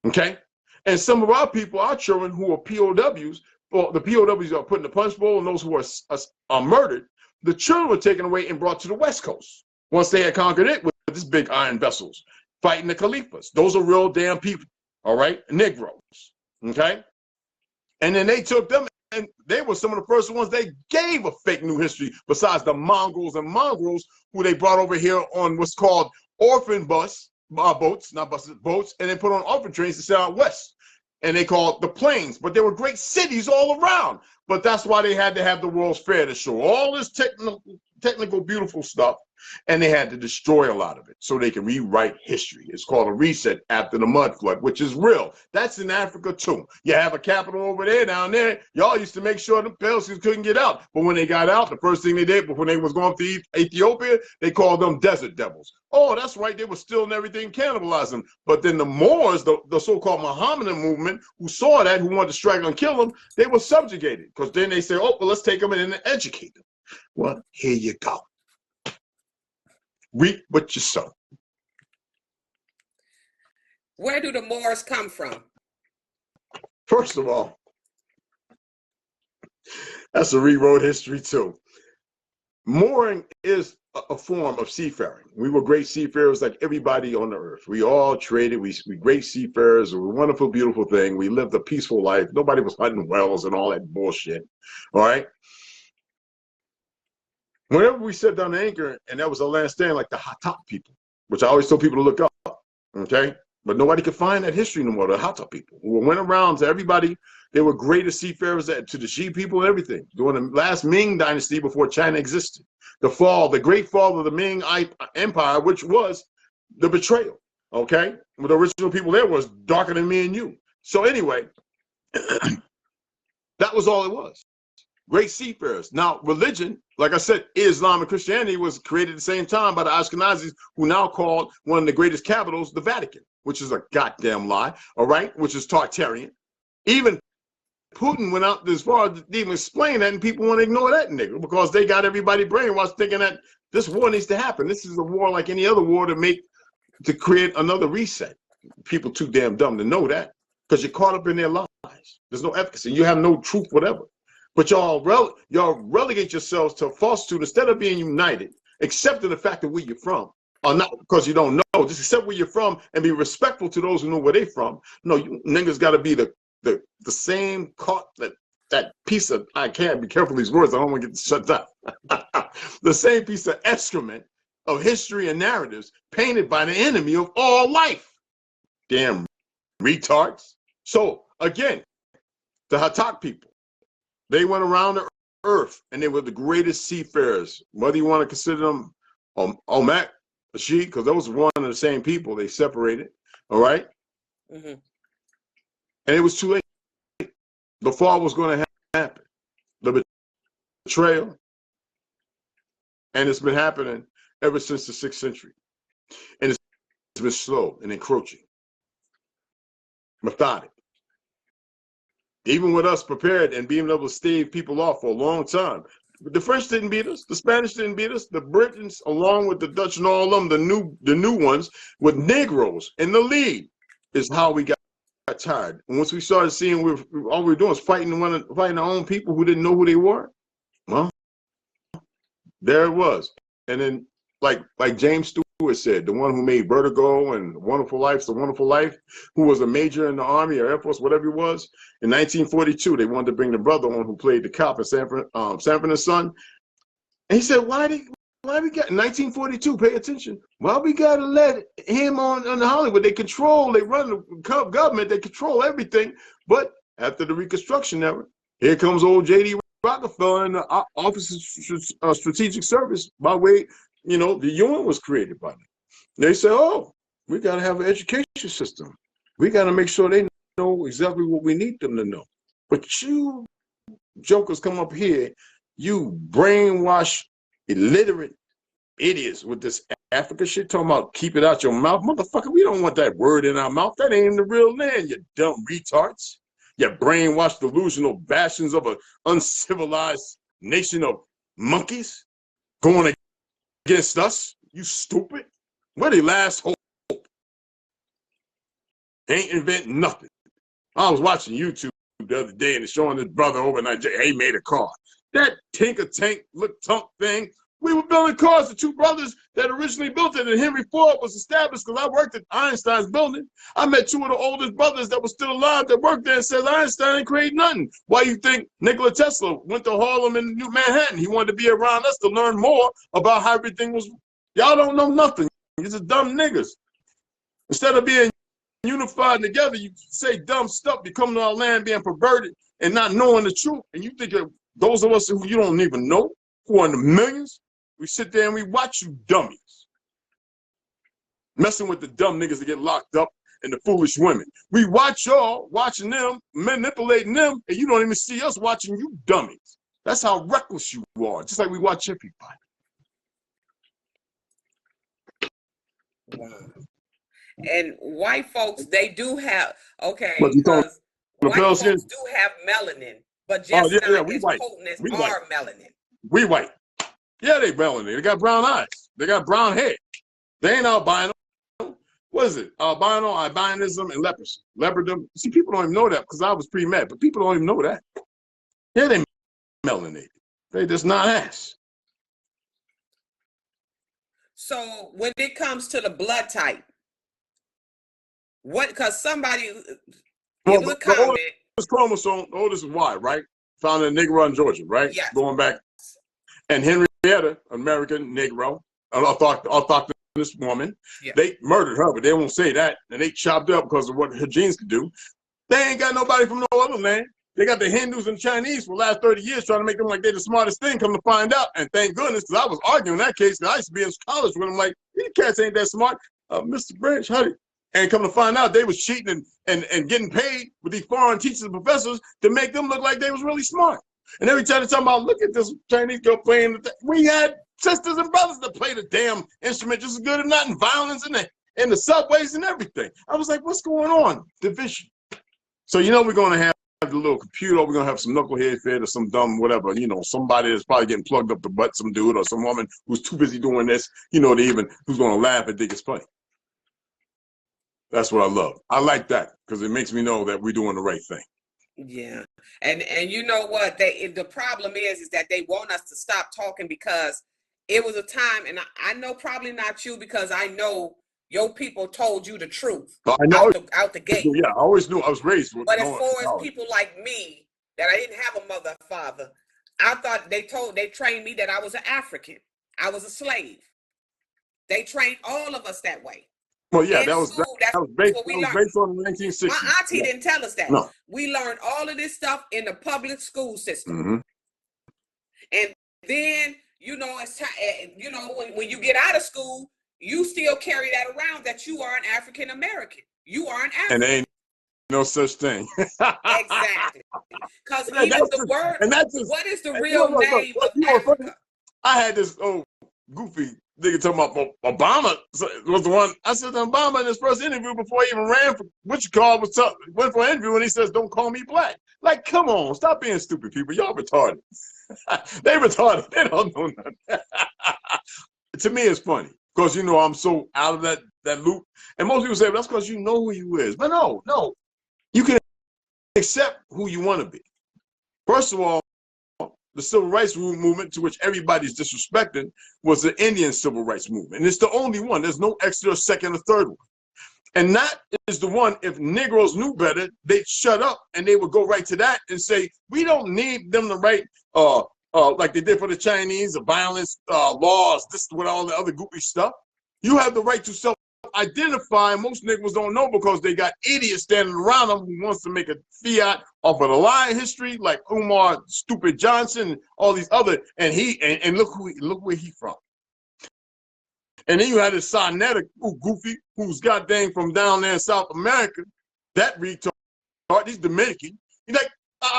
Okay? And some of our people, our children who are POWs, or the POWs are put in the punch bowl, and those who are murdered, the children were taken away and brought to the West Coast once they had conquered it with these big iron vessels, fighting the Khalifas. Those are real damn people, all right? Negroes, okay? And then they took them, and they were some of the first ones they gave a fake new history, besides the Mongols and mongrels who they brought over here on what's called orphan boats, not buses, boats, and they put on orphan trains to sail out west. And they called the plains, but there were great cities all around. But that's why they had to have the World's Fair to show all this technical, beautiful stuff, and they had to destroy a lot of it so they can rewrite history. It's called a reset after the mud flood, which is real. That's in Africa too. You have a capital over there, down there. Y'all used to make sure the Palestinians couldn't get out. But when they got out, the first thing they did when they was going to Ethiopia, they called them desert devils. Oh, that's right. They were stealing everything, cannibalizing them. But then the Moors, the so-called Mohammedan movement, who saw that, who wanted to strangle and kill them, they were subjugated. Because then they said, oh, well, let's take them in and educate them. Well, here you go. Reap what you sow. Where do the Moors come from? First of all, that's a rewrote history too. Mooring is a form of seafaring. We were great seafarers like everybody on the earth. We all traded. We great seafarers. It was a wonderful, beautiful thing. We lived a peaceful life. Nobody was hunting whales and all that bullshit. All right. Whenever we set down the anchor, and that was our last stand, like the Hattap people, which I always tell people to look up, okay? But nobody could find that history no more, the Hattap people. We went around to everybody. They were greatest seafarers to the Xi people and everything. During the last Ming dynasty before China existed. The great fall of the Ming Empire, which was the betrayal, okay? Well, the original people there was darker than me and you. So anyway, that was all it was. Great seafarers. Now, religion, like I said, Islam and Christianity was created at the same time by the Ashkenazis, who now called one of the greatest capitals the Vatican, which is a goddamn lie, all right, which is Tartarian. Even Putin went out as far as to even explain that, and people want to ignore that nigga because they got everybody brainwashed thinking that this war needs to happen. This is a war like any other war to create another reset. People too damn dumb to know that because you're caught up in their lies. There's no efficacy. You have no truth, whatever. But y'all relegate yourselves to a falsehood instead of being united, accepting the fact of where you're from, or not because you don't know, just accept where you're from and be respectful to those who know where they're from. No, you niggas got to be the same that piece of, I can't be careful with these words, I don't want to get shut down. The same piece of excrement of history and narratives painted by the enemy of all life. Damn retards. So again, the Hattap people. They went around the earth, and they were the greatest seafarers. Whether you want to consider them Olmec, She, because those were one and the same people. They separated, all right? Mm-hmm. And it was too late. The fall was going to happen. The betrayal. And it's been happening ever since the 6th century. And it's been slow and encroaching. Methodic. Even with us prepared and being able to stave people off for a long time. The French didn't beat us. The Spanish didn't beat us. The Britons, along with the Dutch and all of them, the new ones, with Negroes in the lead, is how we got tired. And once we started seeing all we were doing is fighting our own people who didn't know who they were, well, there it was. And then, like James Stewart said, the one who made Vertigo and Wonderful Life's The Wonderful Life, who was a major in the Army or Air Force, whatever he was. In 1942, they wanted to bring the brother on who played the cop in Sanford and Son. And he said, why we got, in 1942, pay attention, why we got to let him on the Hollywood? They run the government, they control everything. But after the Reconstruction era, here comes old J.D. Rockefeller and the Office of Strategic Service by way, the UN was created by them. They say, oh, we got to have an education system. We got to make sure they know exactly what we need them to know. But you jokers come up here, you brainwash, illiterate idiots with this Africa shit talking about keep it out your mouth. Motherfucker, we don't want that word in our mouth. That ain't the real land, you dumb retards. You brainwashed, delusional bastions of an uncivilized nation of monkeys going against us, you stupid. We're the last hope. Ain't invent nothing. I was watching YouTube the other day and it's showing this brother over in Nigeria, he made a car. That Tinker Tank look tunk thing, we were building cars. The two brothers that originally built it, and Henry Ford was established because I worked at Einstein's building. I met two of the oldest brothers that were still alive that worked there and said Einstein didn't create nothing. Why you think Nikola Tesla went to Harlem and New Manhattan? He wanted to be around us to learn more about how everything was. Y'all don't know nothing. You're just dumb niggas. Instead of being unified together, you say dumb stuff, you come to our land being perverted and not knowing the truth. And you think that those of us who you don't even know, who are in the millions, We sit there and we watch you dummies. Messing with the dumb niggas that get locked up and the foolish women. We watch y'all watching them, manipulating them, and you don't even see us watching you dummies. That's how reckless you are, just like we watch everybody. Wow. And white folks, they do have, okay, But you thought because the white fellas folks here? do have melanin, but Oh, just yeah, not we as white. potent as We white. our melanin. We white. Yeah, they melanin. They got brown eyes. They got brown hair. They ain't albino. What is it? Albino, albinism, and leprosy. Leopardom. See, people don't even know that because I was pre-med, but people don't even know that. Yeah, they melanated. They just not ass. So when it comes to the blood type, what, because somebody, Well, it was a the comment. oldest chromosome, the oldest is Y, right? Found in Negro in Georgia, right? Yes. Going back. And Henrietta, American Negro, an autochthonous woman, Yes. they murdered her, but they won't say that. And they chopped up because of what her genes could do. They ain't got nobody from no other land. They got the Hindus and Chinese for the last 30 years trying to make them like they're the smartest thing, come to find out. And thank goodness, because I was arguing that case, because I used to be in college with them like, these cats ain't that smart. Mr. Branch, how do you? And come to find out, they was cheating and getting paid with these foreign teachers and professors to make them look like they was really smart. And every time they talk about, look at this Chinese girl playing, we had sisters and brothers that played the damn instrument just as good, if not in violence in the subways and everything. I was like, what's going on? Division. So, you know, we're going to have the little computer, we're going to have some knucklehead fed or some dumb whatever, you know, somebody that's probably getting plugged up the butt, some dude or some woman who's too busy doing this, you know, who's going to laugh and think it's funny. That's what I love. I like that because it makes me know that we're doing the right thing. Yeah. And you know what? The problem is that they want us to stop talking because it was a time, and I know probably not you because I know your people told you the truth. I know out the gate. Yeah, I always knew I was raised with. But as far as people like me, that I didn't have a mother or father, I thought they trained me that I was an African. I was a slave. They trained all of us that way. Well, yeah, that was based on the 1960s. My auntie didn't tell us that. No. We learned all of this stuff in the public school system. Mm-hmm. And then, you know, it's you know, when you get out of school, you still carry that around that you are an African American. You are an African. And there ain't no such thing. Exactly. Because even the word, what is the real name of Africa? I had this old goofy nigga talking about Obama was the one. I said to Obama in his first interview before he even ran for went for an interview and he says, "Don't call me black." Like, come on, stop being stupid, people. Y'all retarded. They retarded. They don't know nothing. To me, it's funny because you know I'm so out of that loop. And most people say, well, that's because you know who you is. But no, you can accept who you want to be. First of all, the civil rights movement, to which everybody's disrespecting, was the Indian civil rights movement. And it's the only one. There's no extra, second, or third one. And that is the one, if Negroes knew better, they'd shut up and they would go right to that and say, we don't need them to write, like they did for the Chinese, the violence laws, this with all the other goofy stuff. You have the right to self-identify. Most Negroes don't know because they got idiots standing around them who wants to make a fiat off of the lying history, like Umar Stupid Johnson, and all these other, and look where he from. And then you had this Sarnetta, goofy, who's goddamn from down there in South America. That retard, he's Dominican. He's like,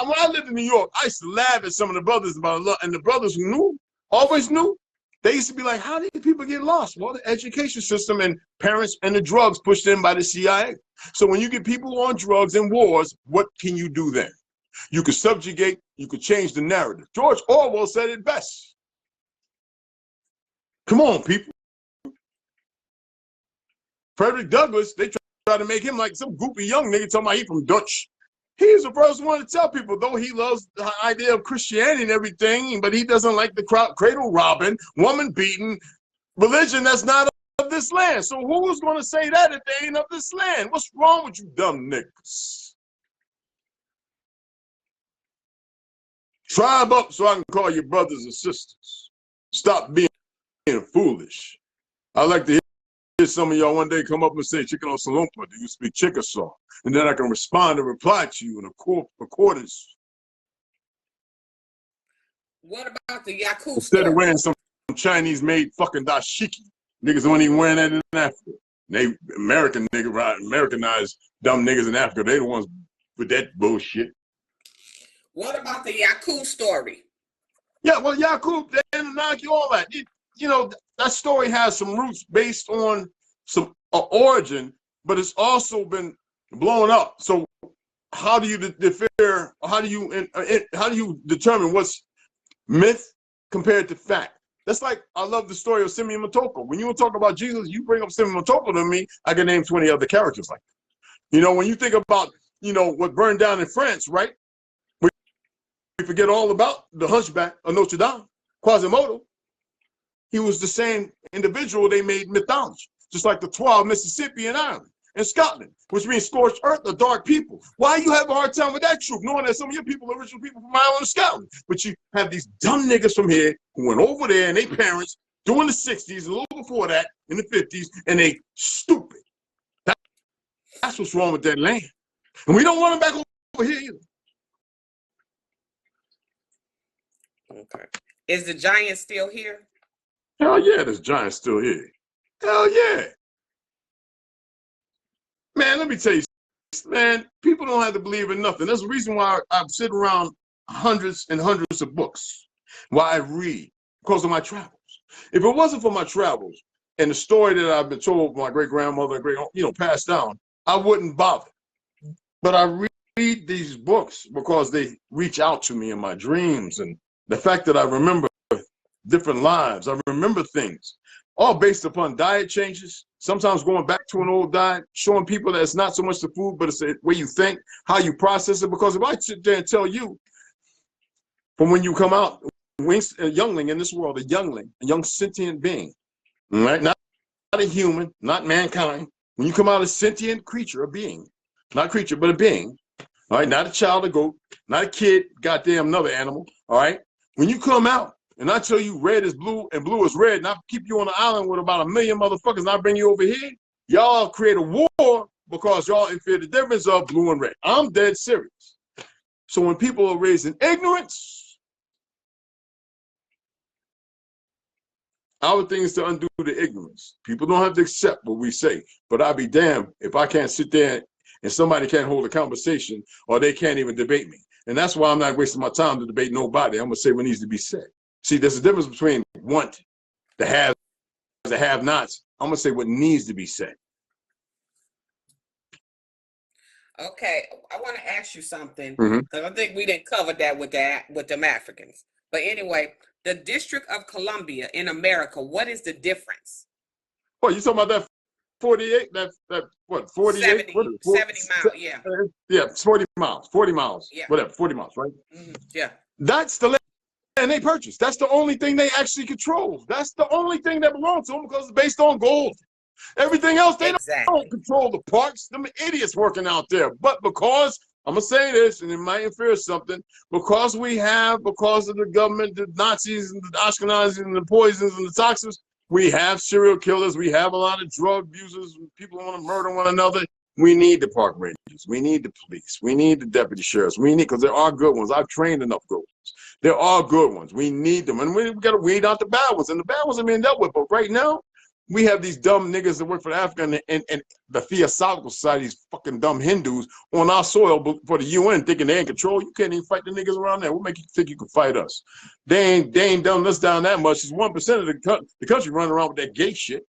when I lived in New York, I used to laugh at some of the brothers about love, and the brothers who knew, always knew. They used to be like, how did people get lost? Well, the education system and parents and the drugs pushed in by the CIA. So when you get people on drugs and wars, what can you do then? You could subjugate, you could change the narrative. George Orwell said it best. Come on, people. Frederick Douglass, they try to make him like some goofy young nigga talking about he from Dutch. He's the first one to tell people, though he loves the idea of Christianity and everything, but he doesn't like the cradle robbing, woman beating, religion that's not of this land. So who's going to say that if they ain't of this land? What's wrong with you dumb niggas? Tribe up so I can call you brothers and sisters. Stop being foolish. I like to hear some of y'all one day come up and say, Chicken on Salumpa, do you speak Chickasaw? And then I can respond and reply to you in accordance. What about the Yaku Instead of wearing some Chinese made fucking dashiki. Niggas don't even wearing that in Africa. They Americanized dumb niggas in Africa. They the ones with that bullshit. What about the Yaku story? Yeah, well, Yakub, the Anunnaki, all that. You know, that story has some roots based on some origin, but it's also been blown up. So how do you defer? How do you determine what's myth compared to fact? That's like, I love the story of Simeon Motoko. When you talk about Jesus, you bring up Simeon Motoko to me, I can name 20 other characters like that. You know, when you think about, you know, what burned down in France, right? We forget all about the Hunchback of Notre Dame, Quasimodo. He was the same individual they made mythology, just like the 12 Mississippi and Ireland and Scotland, which means scorched earth or dark people. Why you have a hard time with that truth, knowing that some of your people are original people from Ireland and Scotland, but you have these dumb niggas from here who went over there and their parents during the 60s, a little before that, in the 50s, and they stupid. That's what's wrong with that land. And we don't want them back over here either. Okay. Is the giant still here? Hell yeah, this giant's still here. Hell yeah. Man, let me tell you, man, people don't have to believe in nothing. There's a reason why I sit around hundreds and hundreds of books, why I read, because of my travels. If it wasn't for my travels and the story that I've been told by my great-grandmother, passed down, I wouldn't bother. But I read these books because they reach out to me in my dreams, and the fact that I remember different lives, I remember things, all based upon diet changes, sometimes going back to an old diet, showing people that it's not so much the food, but it's the way you think, how you process it. Because if I sit there and tell you, from when you come out, a youngling in this world, a young sentient being, right? Not a human, not mankind. When you come out a sentient creature, a being, not creature, but a being, all right? Not a child, a goat, not a kid, goddamn another animal, all right? When you come out, and I tell you red is blue and blue is red, and I keep you on the island with about 1 million motherfuckers, and I bring you over here, y'all create a war because y'all infer the difference of blue and red. I'm dead serious. So when people are raised in ignorance, our thing is to undo the ignorance. People don't have to accept what we say, but I'll be damned if I can't sit there and somebody can't hold a conversation or they can't even debate me. And that's why I'm not wasting my time to debate nobody. I'm going to say what needs to be said. See, there's a difference between the have-nots. I'm going to say what needs to be said. Okay, I want to ask you something, because I think we didn't cover that with them Africans. But anyway, the District of Columbia in America, what is the difference? Well, you talking about that 48, that what, 48? 70 miles, yeah. Yeah, 40 miles, yeah. Whatever, 40 miles, right? Yeah. That's the land they purchased. That's the only thing they actually control. That's the only thing that belongs to them because it's based on gold. Everything else, they don't control the parks. Them idiots working out there. But because, I'm going to say this, and it might infer something, because of the government, the Nazis and the Ashkenazis and the poisons and the toxins, we have serial killers. We have a lot of drug abusers. People want to murder one another. We need the park rangers. We need the police. We need the deputy sheriffs. Because there are good ones. I've trained enough good ones. There are good ones. We need them. And we got to weed out the bad ones. And the bad ones are being dealt with. But right now, we have these dumb niggas that work for the African and the Theosophical Society, these fucking dumb Hindus on our soil for the UN thinking they're in control. You can't even fight the niggas around there. What make you think you can fight us? They ain't dumbing us down that much. It's 1% of the country running around with that gay shit.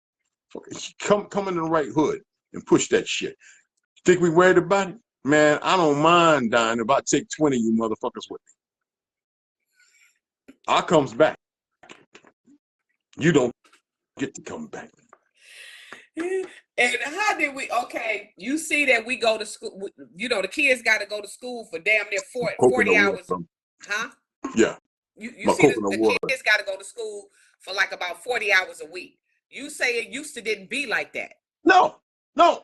Come in the right hood and push that shit. Think we worried about it? Man, I don't mind dying if I take 20 of you motherfuckers with me. I comes back. You don't get to come back. And how did we, okay, you see that we go to school, the kids got to go to school for damn near 40 hours. Huh? Yeah. You see the kids got to go to school for like about 40 hours a week. You say it used to didn't be like that. No.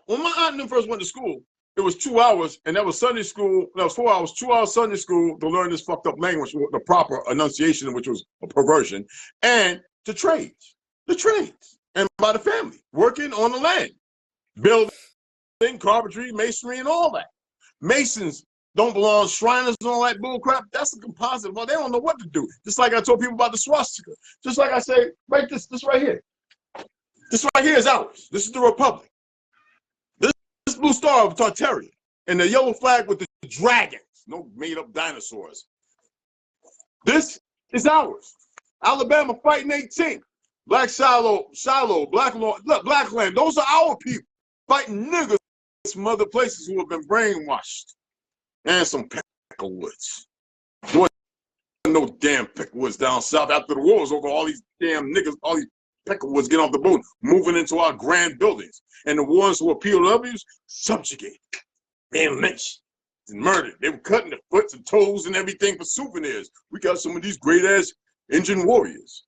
When my aunt and them first went to school, it was 2 hours, and that was Sunday school. That was 4 hours, 2 hours Sunday school to learn this fucked up language, the proper enunciation, which was a perversion, and the trades, and by the family, working on the land, building, carpentry, masonry, and all that. Masons don't belong, Shriners and all that bull crap. That's a composite. Well, they don't know what to do. Just like I told people about the swastika. Just like I say, right, this right here. This right here is ours. This is the Republic. This blue star of Tartaria. And the yellow flag with the dragons. No made-up dinosaurs. This is ours. Alabama fighting 18. Black Shiloh, Blackland. Those are our people fighting niggas from other places who have been brainwashed. And some Peckerwoods. There wasn't no damn Peckerwoods down south after the war was over. All these damn niggas, all these Peckerwoods get off the boat, moving into our grand buildings. And the ones who were POWs, subjugated, being lynched and murdered. They were cutting their foots and toes and everything for souvenirs. We got some of these great-ass Indian warriors.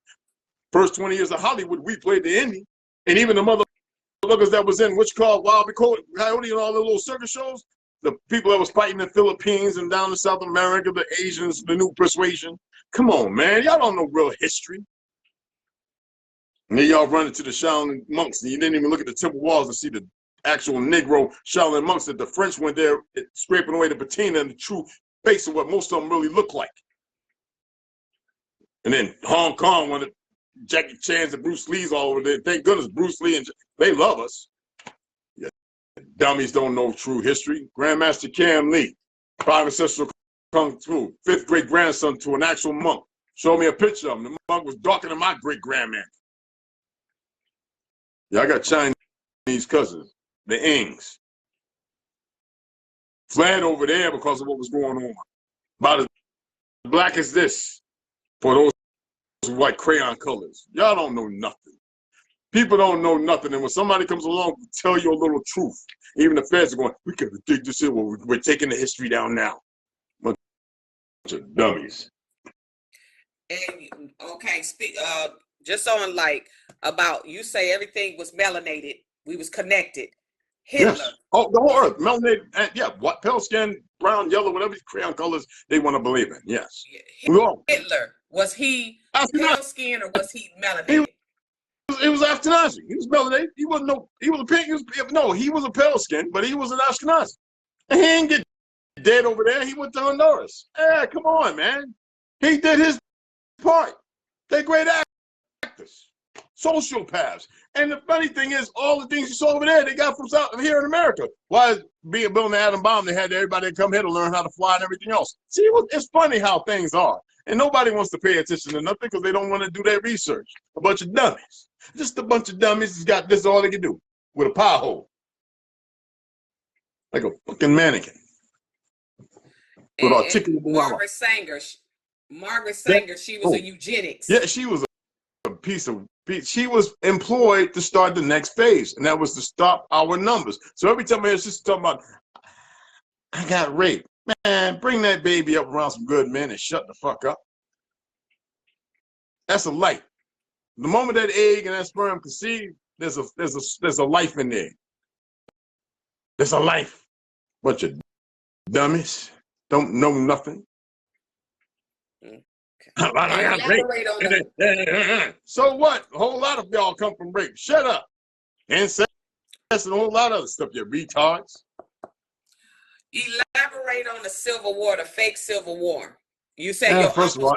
First 20 years of Hollywood, we played the Indy. And even the motherfuckers that was in, Wild Coyote and all the little circus shows, the people that was fighting in the Philippines and down in South America, the Asians, the new persuasion. Come on, man. Y'all don't know real history. And then y'all run into the Shaolin monks, and you didn't even look at the temple walls to see the actual Negro Shaolin monks that the French went there scraping away the patina and the true face of what most of them really look like. And then Hong Kong wanted Jackie Chan's and Bruce Lee's all over there. Thank goodness Bruce Lee, and they love us. Yeah. Dummies don't know true history. Grandmaster Cam Lee, private ancestral kung fu, 5th great grandson to an actual monk. Showed me a picture of him. The monk was darker than my great grandman. Yeah, I got Chinese cousins, the Ings. Fled over there because of what was going on. About as black as this for those white crayon colors. Y'all don't know nothing. People don't know nothing. And when somebody comes along to tell you a little truth, even the feds are going, we can dig this in. Well, we're taking the history down now. Bunch of dummies. And okay, just on like about you say everything was melanated, we was connected. Hitler. Yes. Oh, the whole earth, melanated, yeah, what, pale skin, brown, yellow, whatever these crayon colors they want to believe in. Yes. Hitler, was he pale skin or was he melanated? He was Ashkenazi. He was melanated. He wasn't he was a pink, he was a pale skin, but he was an Ashkenazi. And he didn't get dead over there. He went to Honduras. Yeah, come on, man. He did his part. They're great actors, sociopaths. And the funny thing is, all the things you saw over there, they got from here in America. Why being building the atom bomb, they had everybody come here to learn how to fly and everything else. See, it's funny how things are. And nobody wants to pay attention to nothing because they don't want to do their research. A bunch of dummies. Just a bunch of dummies that's got this all they can do with a pie hole. Like a fucking mannequin. With articulate Margaret Sanger, she was a eugenics. Yeah, she was a piece. She was employed to start the next phase, and that was to stop our numbers. So every time I hear sister talking about, I got raped, man, bring that baby up around some good men and shut the fuck up. That's a life. The moment that egg and that sperm conceive, there's a life in there. There's a life. Bunch of dummies don't know nothing. So what? A whole lot of y'all come from rape. Shut up. Incest and a whole lot of other stuff, you retards. Elaborate on the Civil War, the fake Civil War. You said your first of all,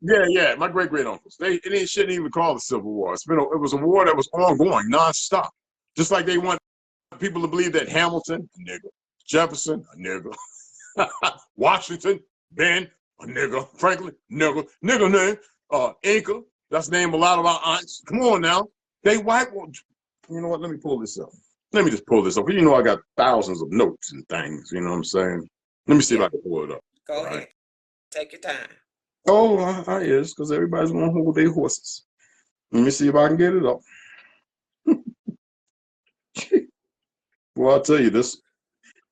yeah, my great uncles. They shouldn't even call it the Civil War. It was a war that was ongoing, nonstop. Just like they want people to believe that Hamilton, a nigga, Jefferson, a nigga, Washington, Ben, a nigga, Franklin, nigga, name, Inca, that's the name of a lot of our aunts. Come on now. They white. You know what? Let me pull this up. Let me just pull this up. You know I got thousands of notes and things. You know what I'm saying? Let me see if I can pull it up. Go ahead. Take your time. Oh, I is, because everybody's going to hold their horses. Let me see if I can get it up. Well, I'll tell you this.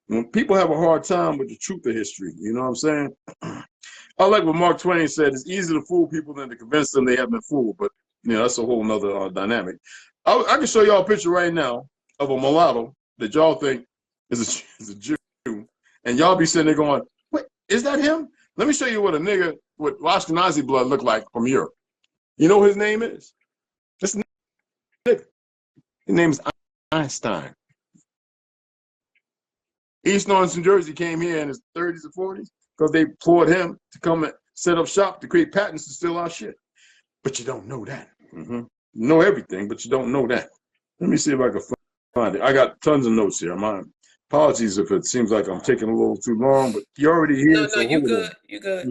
When people have a hard time with the truth of history, you know what I'm saying? I like what Mark Twain said. It's easier to fool people than to convince them they have been fooled. But, you know, that's a whole nother dynamic. I can show y'all a picture right now of a mulatto that y'all think is a Jew. And y'all be sitting there going, wait, is that him? Let me show you what a nigga with Ashkenazi blood look like from Europe. You know what his name is? This nigga. His name is Einstein. East Orange, New Jersey came here in his 30s or 40s because they employed him to come and set up shop to create patents to steal our shit. But you don't know that. You know everything, but you don't know that. Let me see if I can find it. I got tons of notes here. My apologies if it seems like I'm taking a little too long, but you're already here. No, so you good. You good.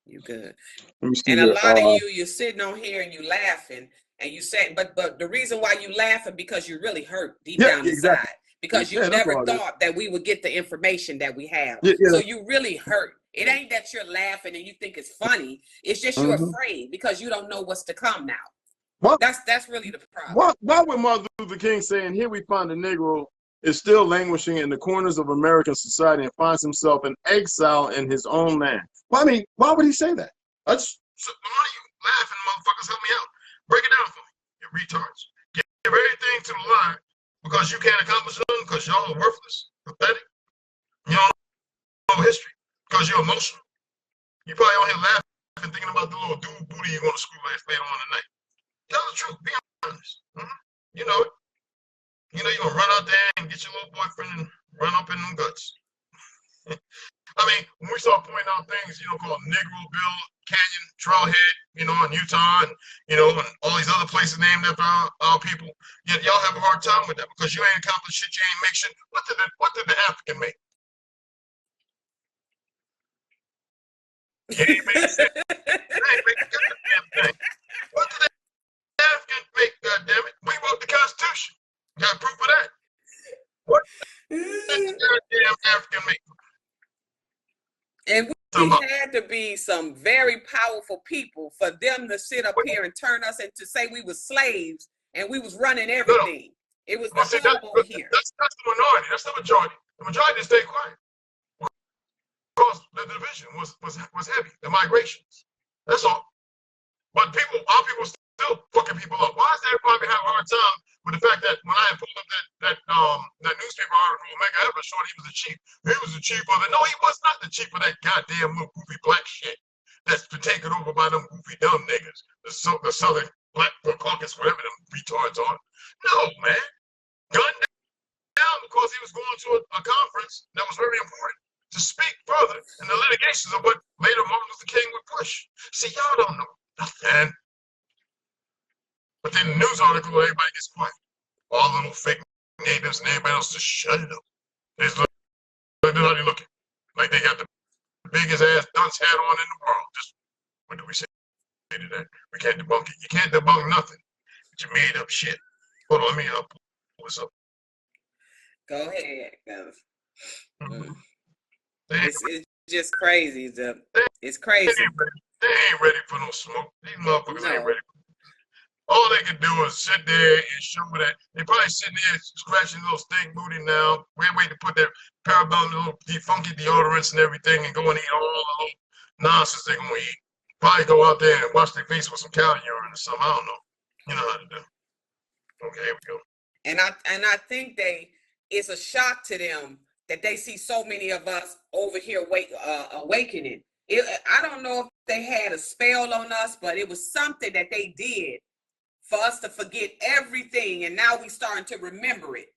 You good. Let me see and a lot of you're sitting on here and you laughing and you say, but the reason why you laughing because you're really hurt deep down inside because you never thought that we would get the information that we have. So you really hurt. It ain't that you're laughing and you think it's funny. It's just you're afraid because you don't know what's to come now. What? That's really the problem. Why would Martin Luther King saying, here we find a Negro is still languishing in the corners of American society and finds himself in exile in his own land? Well, I mean, why would he say that? That's so, why are you laughing, motherfuckers? Help me out. Break it down for me, you retards. Give everything to the lie because you can't accomplish nothing because y'all are worthless, pathetic. You don't know history because you're emotional. You probably on here laughing, thinking about the little dude booty you're going to screw later on tonight. Tell the truth. Be honest. You know it. You know you're going to run out there and get your little boyfriend and run up in them guts. I mean, when we start pointing out things, called Negro Bill, Canyon, Trailhead, in Utah, and, and all these other places named after our people, yet y'all have a hard time with that because you ain't accomplished shit, you ain't make shit. What did the African make? He ain't make shit. They ain't make a goddamn thing. What did the African make, goddammit? We wrote the Constitution. Got proof of that. What did the goddamn African make? And we had to be some very powerful people for them to sit up here and turn us into say we were slaves and we was running everything. No. It was the hub over here. That's the minority. That's the majority. The majority stayed quiet because the division was heavy. The migrations. That's all. But our people still fucking people up. Why does everybody have a hard time with the fact that when I pulled up that newspaper article, Mega Evers showed he was the chief. He was the chief of it. No, he was not the chief of that goddamn little goofy black shit that's been taken over by them goofy dumb niggas. The Southern Black Caucus, whatever them retards are. No, man. Gunned down because he was going to a conference that was very important to speak further in the litigations of what later Martin Luther King would push. See, y'all don't know nothing. But then the news article, everybody gets quiet. All the little fake natives and everybody else just shut it up. They're not looking like they got the biggest ass dunce hat on in the world. Just what do we say to that? We can't debunk it. You can't debunk nothing. But you made up shit. Hold on, let me pull this up. Go ahead, It's just crazy. It's crazy. They ain't ready for no smoke. These motherfuckers ain't ready. All they can do is sit there and show that they probably sitting there scratching little stink booty now. We're waiting to put their parabellum, little funky deodorants and everything and go and eat all the little nonsense they're gonna eat. Probably go out there and wash their face with some cow urine or something. I don't know. You know how to do. Okay, here we go. And I think it's a shock to them that they see so many of us over here awakening. I don't know if they had a spell on us, but it was something that they did for us to forget everything, and now we starting to remember it.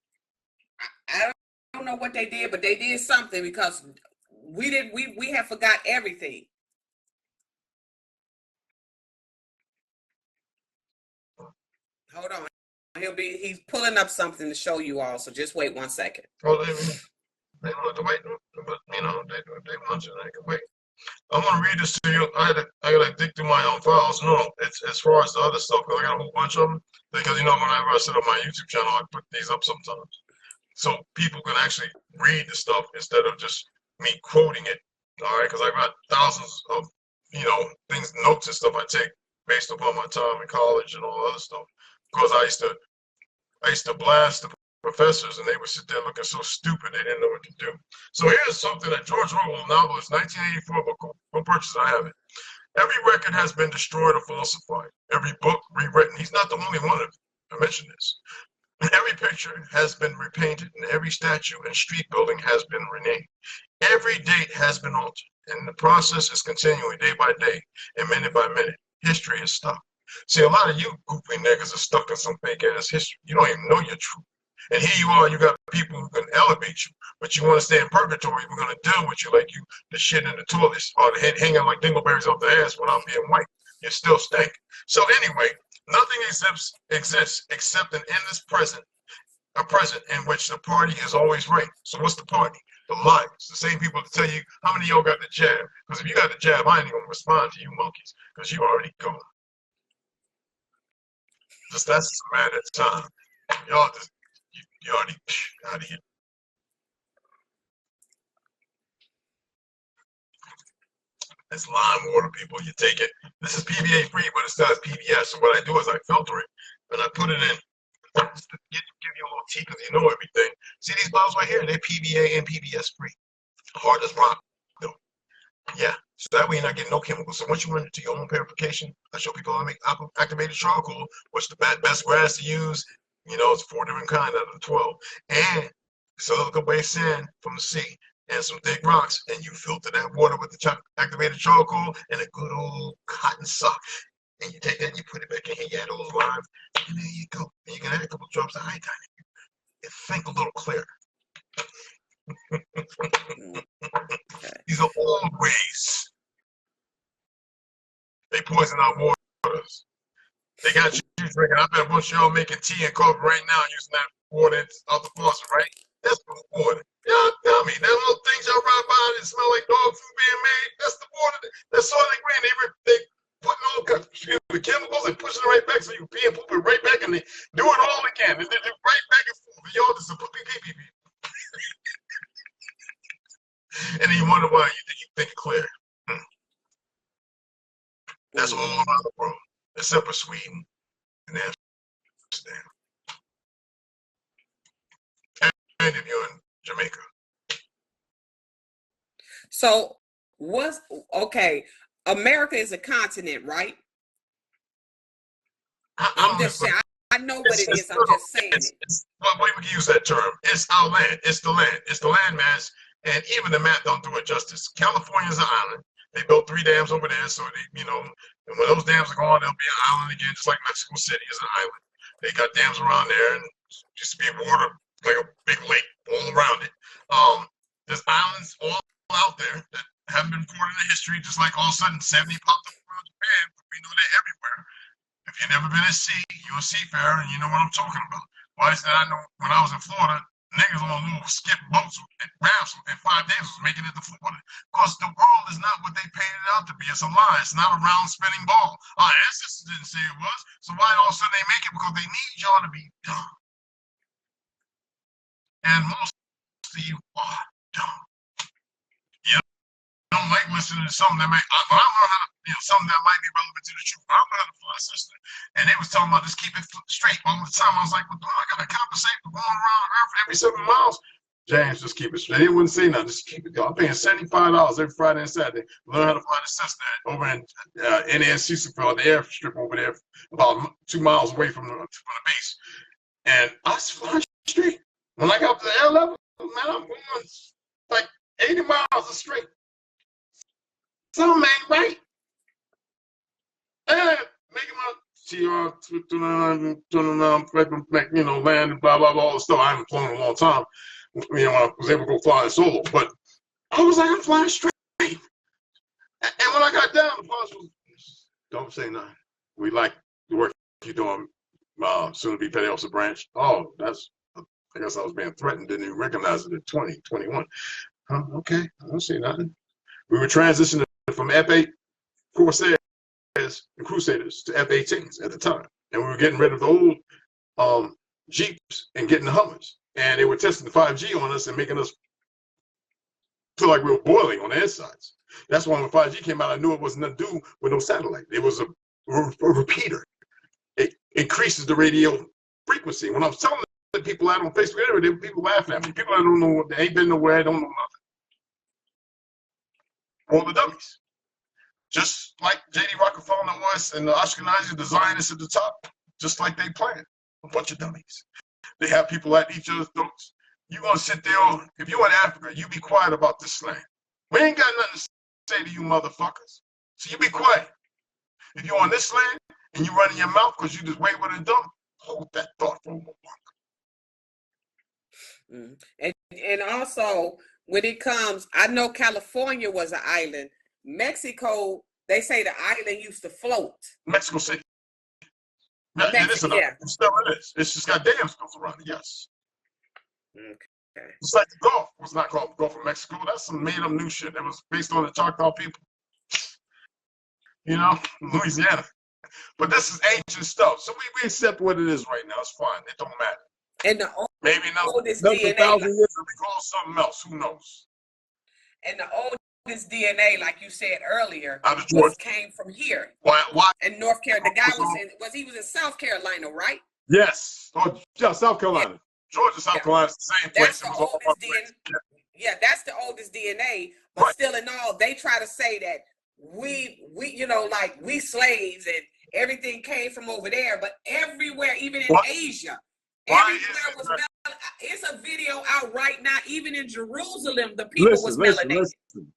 I don't know what they did, but they did something because we have forgot everything. Hold on. He's pulling up something to show you all, so just wait 1 second. Well, they don't have to wait, but they want you, they can wait. I'm gonna read this to you. I gotta dig through my own files. No, it's as far as the other stuff, because I got a whole bunch of them. Because whenever I set up my YouTube channel, I put these up sometimes, so people can actually read the stuff instead of just me quoting it. All right, because I got thousands of things, notes and stuff I take based upon my time in college and all the other stuff. Because I used to blast the professors, and they would sit there looking so stupid they didn't know what to do. So here's something that George Orwell novelist, 1984 book. Go purchase it. I have it. Every record has been destroyed or falsified. Every book rewritten. He's not the only one of them. I mentioned this. Every picture has been repainted, and every statue and street building has been renamed. Every date has been altered, and the process is continuing day by day and minute by minute. History is stuck. See, a lot of you goofy niggas are stuck in some fake ass history. You don't even know your truth. And here you are, you got people who can elevate you, but you want to stay in purgatory. We're going to deal with you like you the shit in the toilets or the head hanging like dingleberries off the ass without being white. You're still stank. So anyway, nothing exists except an endless present, a present in which the party is always right. So what's the party? The liars. The same people to tell you how many of y'all got the jab. Because if you got the jab, I ain't even going to respond to you monkeys because you already gone. Just that's a matter of time. Y'all just, you already out of here. It's lime water, people. You take it. This is PBA free, but it still has PBS. So what I do is I filter it and I put it in. Just to give you a little tea because you know everything. See these bottles right here? They're PBA and PBS free. Hard as rock, though. Yeah. So that way you're not getting no chemicals. So once you run into your own purification, I show people how to make activated charcoal, what's the best grass to use. You know, it's 4 different kinds out of the 12. And silica based sand from the sea and some thick rocks. And you filter that water with the activated charcoal and a good old cotton sock. And you take that and you put it back in here, you add those limes, and there you go. And you can add a couple drops of iodine in it. And think a little clearer. These are all ways they poison our waters. They got you drinking. I bet a bunch of y'all making tea and coffee right now using that water out the faucet, right? That's the water. Y'all tell me, them little things y'all ride by that smell like dog food being made, that's the water. That's all they bring. They putting all the chemicals and pushing it right back so you pee and poop it right back and they do it all again. And they right back and forth. And y'all just a poopy pee. And then you wonder why you think clear. That's all around the world, except for Sweden and Amsterdam. And if you're in Jamaica. So okay, America is a continent, right? I'm just saying, I know what it is. I'm just saying it. Well, we can use that term. It's our land. It's the land. It's the landmass. And even the map don't do it justice. California's an island. They built 3 dams over there, so they, and when those dams are gone, there'll be an island again, just like Mexico City is an island. They got dams around there, and used to be water, like a big lake all around it. There's islands all out there that haven't been recorded in history, just like all of a sudden 70 popped up around Japan, but we know they're everywhere. If you've never been at sea, you're a seafarer, and you know what I'm talking about. Why is that? I know when I was in Florida, niggas on little skip boats and rafts in 5 days was making it to Florida. Because the world is not what they painted it out to be. It's a lie. It's not a round spinning ball. Our ancestors didn't say it was. So why all of a sudden they make it? Because they need y'all to be dumb. And most of you are dumb. You don't like listening to something that I learned how to, something that might be relevant to the truth. I learned how to fly a system. And they was talking about just keep it straight all the time. I was like, well, I got to compensate for going around Earth every 7 miles. James, just keep it straight. They wouldn't say nothing. Just keep it going. I'm paying $75 every Friday and Saturday. Learn how to fly the Cessna over in NASC, the airstrip over there, about 2 miles away from the base. And I was flying straight. When I got up to the air level, man, I'm going like 80 miles straight. Something ain't right. And making my TR, land and blah, blah, blah, all the stuff. I haven't flown in a long time. I was able to go flying solo. But I was like, I'm flying straight. And when I got down, the boss was, don't say nothing. We like the work you're doing, soon to be petty officer branch. Oh, I guess I was being threatened. Didn't even recognize it at 2021. Okay, I don't say nothing. We were transitioning from F8 Corsairs and Crusaders to F-18s at the time. And we were getting rid of the old Jeeps and getting the Hummers. And they were testing the 5G on us and making us feel like we were boiling on the insides. That's why when 5G came out, I knew it wasn't nothing to do with no satellite. It was a repeater. It increases the radio frequency. When I was telling the people out on Facebook, there were people laughing at me. People that don't know, they ain't been nowhere, don't know nothing. All the dummies. Just like J.D. Rockefeller was and the Ashkenazi, the Zionists at the top, just like they planned. A bunch of dummies. They have people at each other's throats. You're going to sit there, if you're in Africa, you be quiet about this slang. We ain't got nothing to say to you motherfuckers. So you be quiet. If you're on this land and you running your mouth because you just wayward and dumb, hold that thought for a moment. Mm. And also when it comes, I know California was an island. Mexico, they say the island used to float. Mexico City. Yeah, it is Yeah. It still is. It's just got dams built around it, yes. Okay. It's like the Gulf. It was not called the Gulf of Mexico. That's some made up new shit that was based on the Choctaw people. You know, Louisiana. But this is ancient stuff. So we accept what it is right now. It's fine. It don't matter. And the maybe another DNA, 1,000 years it'll be called something else. Who knows? And the oldest DNA, like you said earlier, came from here. Why? In North Carolina. The guy he was in South Carolina, right? Yes. Oh, yeah, South Carolina. Yeah. Georgia, South Carolina is the same place. That's the oldest DNA. Yeah, that's the oldest DNA. But still in all, they try to say that we like we slaves and everything came from over there, but everywhere, even in Asia, everywhere was melanated. It's a video out right now, even in Jerusalem, the people was melanated. Listen.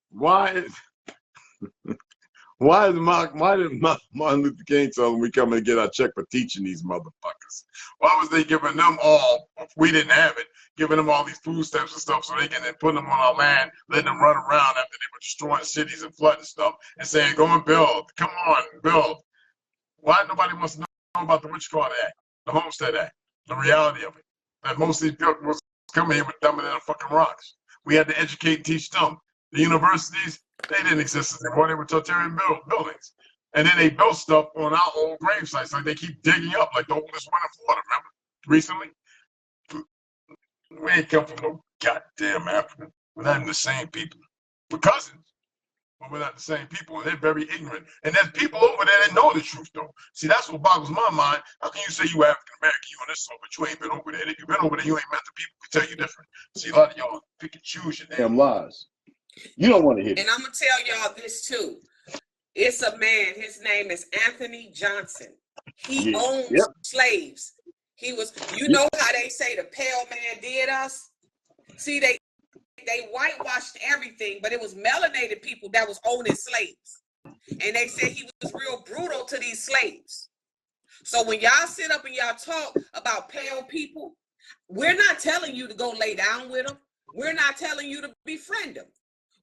Why did Martin Luther King tell them we coming to get our check for teaching these motherfuckers? Why was they giving them all, if we didn't have it, giving them all these food stamps and stuff so they can then put them on our land, letting them run around after they were destroying cities and flooding stuff and saying, go and build, come on, build. Why nobody wants to know about the Act, the Homestead Act, the reality of it? That most of these people was coming here with dumber than fucking rocks. We had to educate and teach them. The universities, they didn't exist anymore. They were totalitarian buildings. And then they built stuff on our old grave sites. Like they keep digging up, like the oldest one in Florida, remember? Recently. We ain't come from no goddamn Africa. We're not even the same people. We're cousins, but we're not the same people. And they're very ignorant. And there's people over there that know the truth, though. See, that's what boggles my mind. How can you say you African American, you on this stuff, but you ain't been over there? If you've been over there, you ain't met the people who tell you different. See, a lot of y'all pick and choose your damn lies. You don't want to hear. And I'm gonna tell y'all this too. It's a man. His name is Anthony Johnson. He owns slaves. He was. You know how they say the pale man did us? See, they whitewashed everything, but it was melanated people that was owning slaves, and they said he was real brutal to these slaves. So when y'all sit up and y'all talk about pale people, we're not telling you to go lay down with them. We're not telling you to befriend them.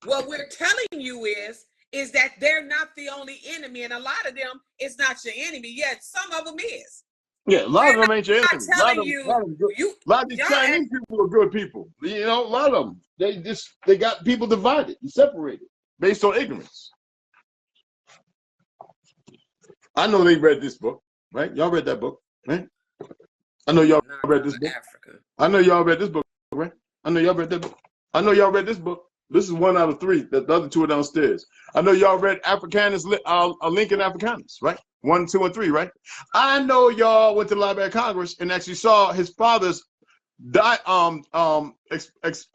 What we're telling you is that they're not the only enemy, and a lot of them is not your enemy. Yet some of them is. Yeah, a lot of them ain't your enemy. A lot of these Chinese people are good people. You know, a lot of them. They got people divided and separated based on ignorance. I know they read this book, right? Y'all read that book, right? I know y'all read this book. Africa. I know y'all read this book, right? I know y'all read that book. I know y'all read this book. This is 1 out of 3. The other 2 are downstairs. I know y'all read Africanus, Lincoln Africanus, right? 1, 2, and 3, right? I know y'all went to the Library of Congress and actually saw his father's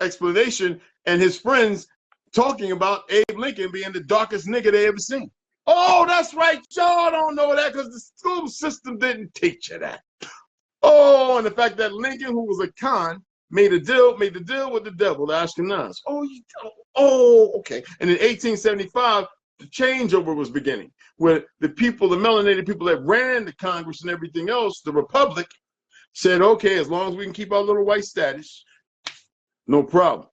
explanation and his friends talking about Abe Lincoln being the darkest nigga they ever seen. Oh, that's right. Y'all don't know that because the school system didn't teach you that. Oh, and the fact that Lincoln, who was a con, made the deal with the devil, the Ashkenaz. Okay. And in 1875, the changeover was beginning, where the people, the melanated people that ran the Congress and everything else, the Republic, said, okay, as long as we can keep our little white status, no problem.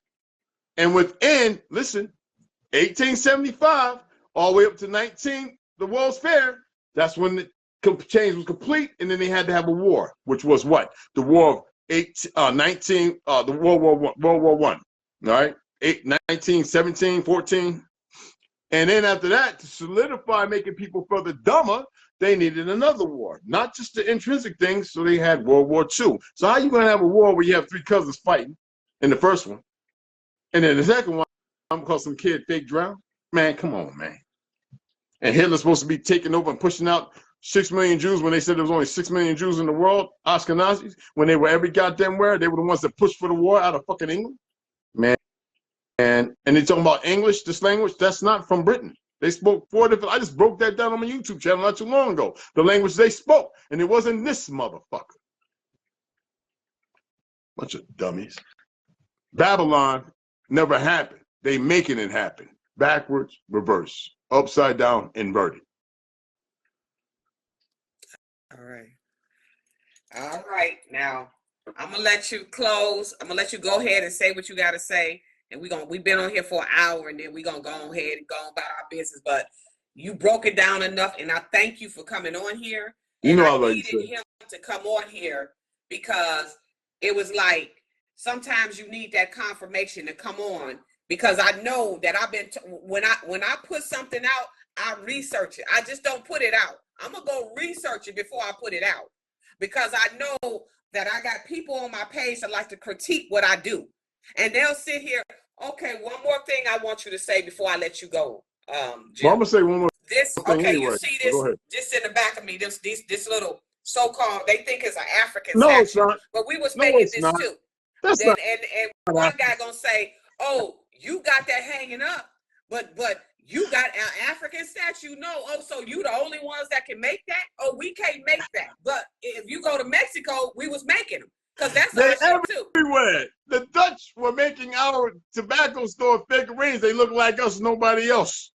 And within, listen, 1875, all the way up to the World's Fair, that's when the change was complete, and then they had to have a war, which was what? The War of World War I, all right? 19, 17, 14. And then after that, to solidify making people further dumber, they needed another war, not just the intrinsic things, so they had World War II. So how are you going to have a war where you have 3 cousins fighting in the first one, and then the second one, because some kid fake drowned? Man, come on, man. And Hitler's supposed to be taking over and pushing out 6 million Jews when they said there was only 6 million Jews in the world, Ashkenazis, when they were every goddamn where. They were the ones that pushed for the war out of fucking England. Man. And they talking about English, this language, that's not from Britain. They spoke 4 different, I just broke that down on my YouTube channel not too long ago. The language they spoke, and it wasn't this motherfucker. Bunch of dummies. Babylon never happened. They making it happen. Backwards, reverse, upside down, inverted. All right. Now, I'm gonna let you close. I'm gonna let you go ahead and say what you gotta say. And we've been on here for an hour, and then we're gonna go ahead and go on about our business. But you broke it down enough, and I thank you for coming on here. You And know I I like needed him to come on here because it was like sometimes you need that confirmation to come on, because I know that I've been when I put something out, I research it. I just don't put it out. I'm gonna go research it before I put it out, because I know that I got people on my page that like to critique what I do, and they'll sit here. Okay, one more thing I want you to say before I let you go, Jim. Well, I'm gonna say one more This thing okay? anyway. You see this? Go ahead. This in the back of me. This little so-called, they think it's an African No, statue, it's not. but we was No, making it's this not. too. That's Then not. and one guy gonna say, "Oh, you got that hanging up, but you got an African statue." No, oh, so you the only ones that can make that? Oh, we can't make that. But if you go to Mexico, we was making them, because that's our shit too. Everywhere. The Dutch were making our tobacco store figurines. They look like us, nobody else.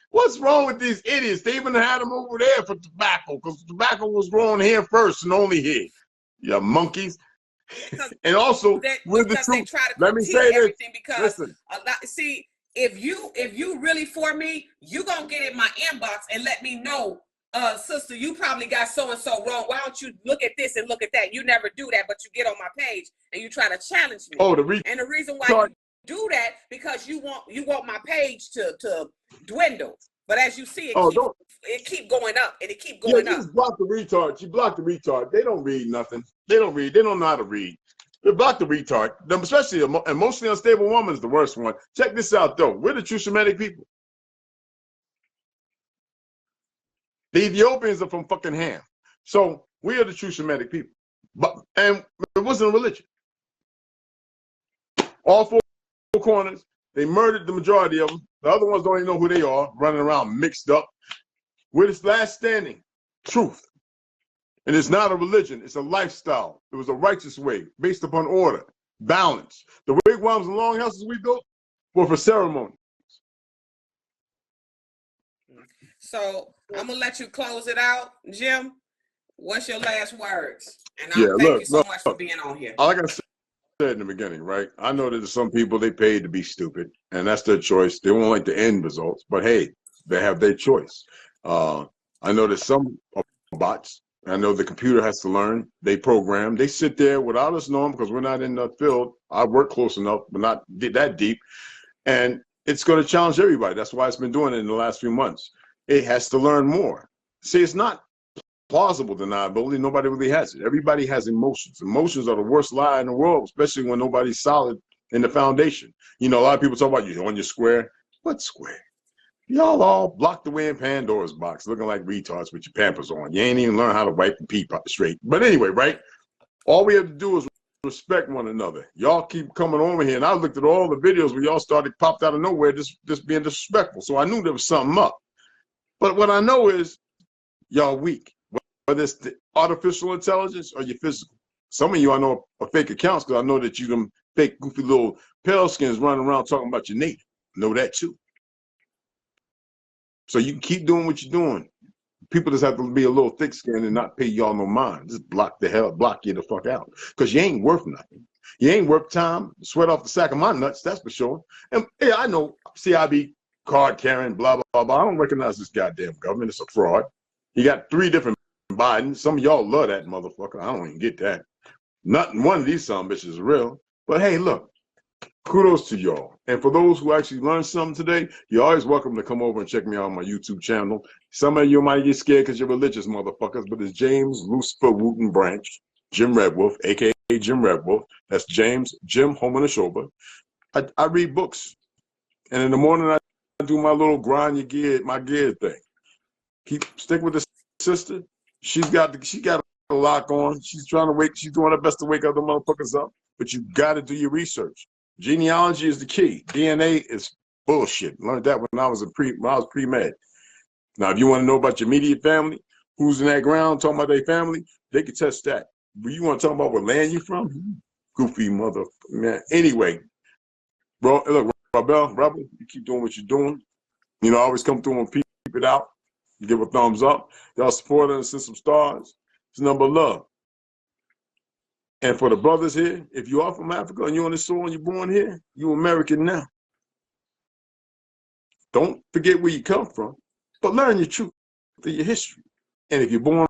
What's wrong with these idiots? They even had them over there for tobacco, because tobacco was grown here first and only here. You monkeys. And also, with the Because they truth, try to let me critique say this. everything, because Listen, a lot, see, if you really for me, you gonna get in my inbox and let me know, sister, you probably got so and so wrong. Why don't you look at this and look at that? You never do that, but you get on my page and you try to challenge me. oh, and the reason why you do that, because you want my page to dwindle. But as you see, it keep going up, and it keep going you up. just block the retard. You block the retard. They don't read nothing. They don't read. They don't know how to read. They block the retard. Especially an emotionally unstable woman is the worst one. Check this out, though. We're the true Semitic people. The Ethiopians are from fucking Ham. So we are the true Semitic people. And it wasn't a religion. All four corners, they murdered the majority of them. The other ones don't even know who they are, running around mixed up. We're this last standing truth. And it's not a religion, it's a lifestyle. It was a righteous way, based upon order, balance. The wigwams and longhouses we built were for ceremony. So I'm gonna let you close it out, Jim. What's your last words? And Yeah, thank you so much for being on here. Like I said in the beginning, right? I know that there's some people they paid to be stupid, and that's their choice. They won't like the end results, but hey, they have their choice. I know there's some bots. I know the computer has to learn. They program. They sit there without us knowing, because we're not in the field. I work close enough, but not that deep. And it's going to challenge everybody. That's why it's been doing it in the last few months. It has to learn more. See, it's not plausible deniability. Nobody really has it. Everybody has emotions. Emotions are the worst lie in the world, especially when nobody's solid in the foundation. You know, a lot of people talk about you on your square. What square? Y'all all blocked away in Pandora's box, looking like retards with your Pampers on. You ain't even learn how to wipe the pee straight. But anyway, right? All we have to do is respect one another. Y'all keep coming over here, and I looked at all the videos where y'all started popped out of nowhere, just being disrespectful. So I knew there was something up. But what I know is y'all weak. Whether it's the artificial intelligence or your physical. Some of you I know are fake accounts, because I know that you them fake goofy little pale skins running around talking about your native. Know that too. So you can keep doing what you're doing. People just have to be a little thick-skinned and not pay y'all no mind. Just block you the fuck out. Because you ain't worth nothing. You ain't worth time. Sweat off the sack of my nuts, that's for sure. And yeah, I know CIB, card carrying, blah, blah, blah. I don't recognize this goddamn government. It's a fraud. You got 3 different Biden. Some of y'all love that motherfucker. I don't even get that. Not one of these some bitches is real. But hey, look. Kudos to y'all. And for those who actually learned something today, you're always welcome to come over and check me out on my YouTube channel. Some of you might get scared because you're religious motherfuckers, but it's James Lucifer Wooten Branch, Jim Red Wolf, a.k.a. Jim Red Wolf. That's James, Jim Homan Ashoba. I read books. And in the morning, I do my little grind my gear thing. Stick with the sister. She got a lock on. She's doing her best to wake other motherfuckers up. But you got to do your research. Genealogy is the key. DNA is bullshit. Learned that when I was pre-med. Now, if you want to know about your immediate family, who's in that ground, talking about their family, they can test that. But you want to talk about what land you from? Goofy mother, man. Anyway, bro, look, Rebel, you keep doing what you're doing. You know, always come through and peep it out. Give a thumbs up. Y'all support us and send some stars. It's number love. And for the brothers here, if you are from Africa and you're on the soil and you're born here, you're American now. Don't forget where you come from, but learn your truth through your history. And if you're born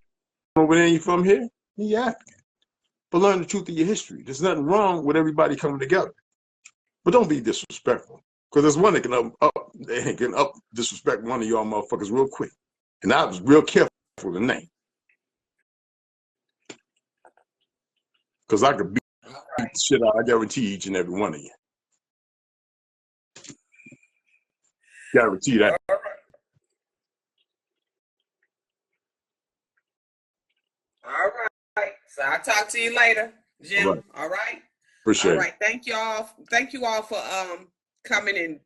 over there and you're from here, you're African. But learn the truth of your history. There's nothing wrong with everybody coming together. But don't be disrespectful. Because there's one that can disrespect one of y'all motherfuckers real quick. And I was real careful with the name. Because I could beat the shit out, I guarantee each and every one of you. Guarantee that. All right. So I'll talk to you later, Jim. All right. Appreciate it. All right. Thank you all. Thank you all for coming and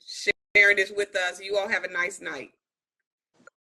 sharing this with us. You all have a nice night.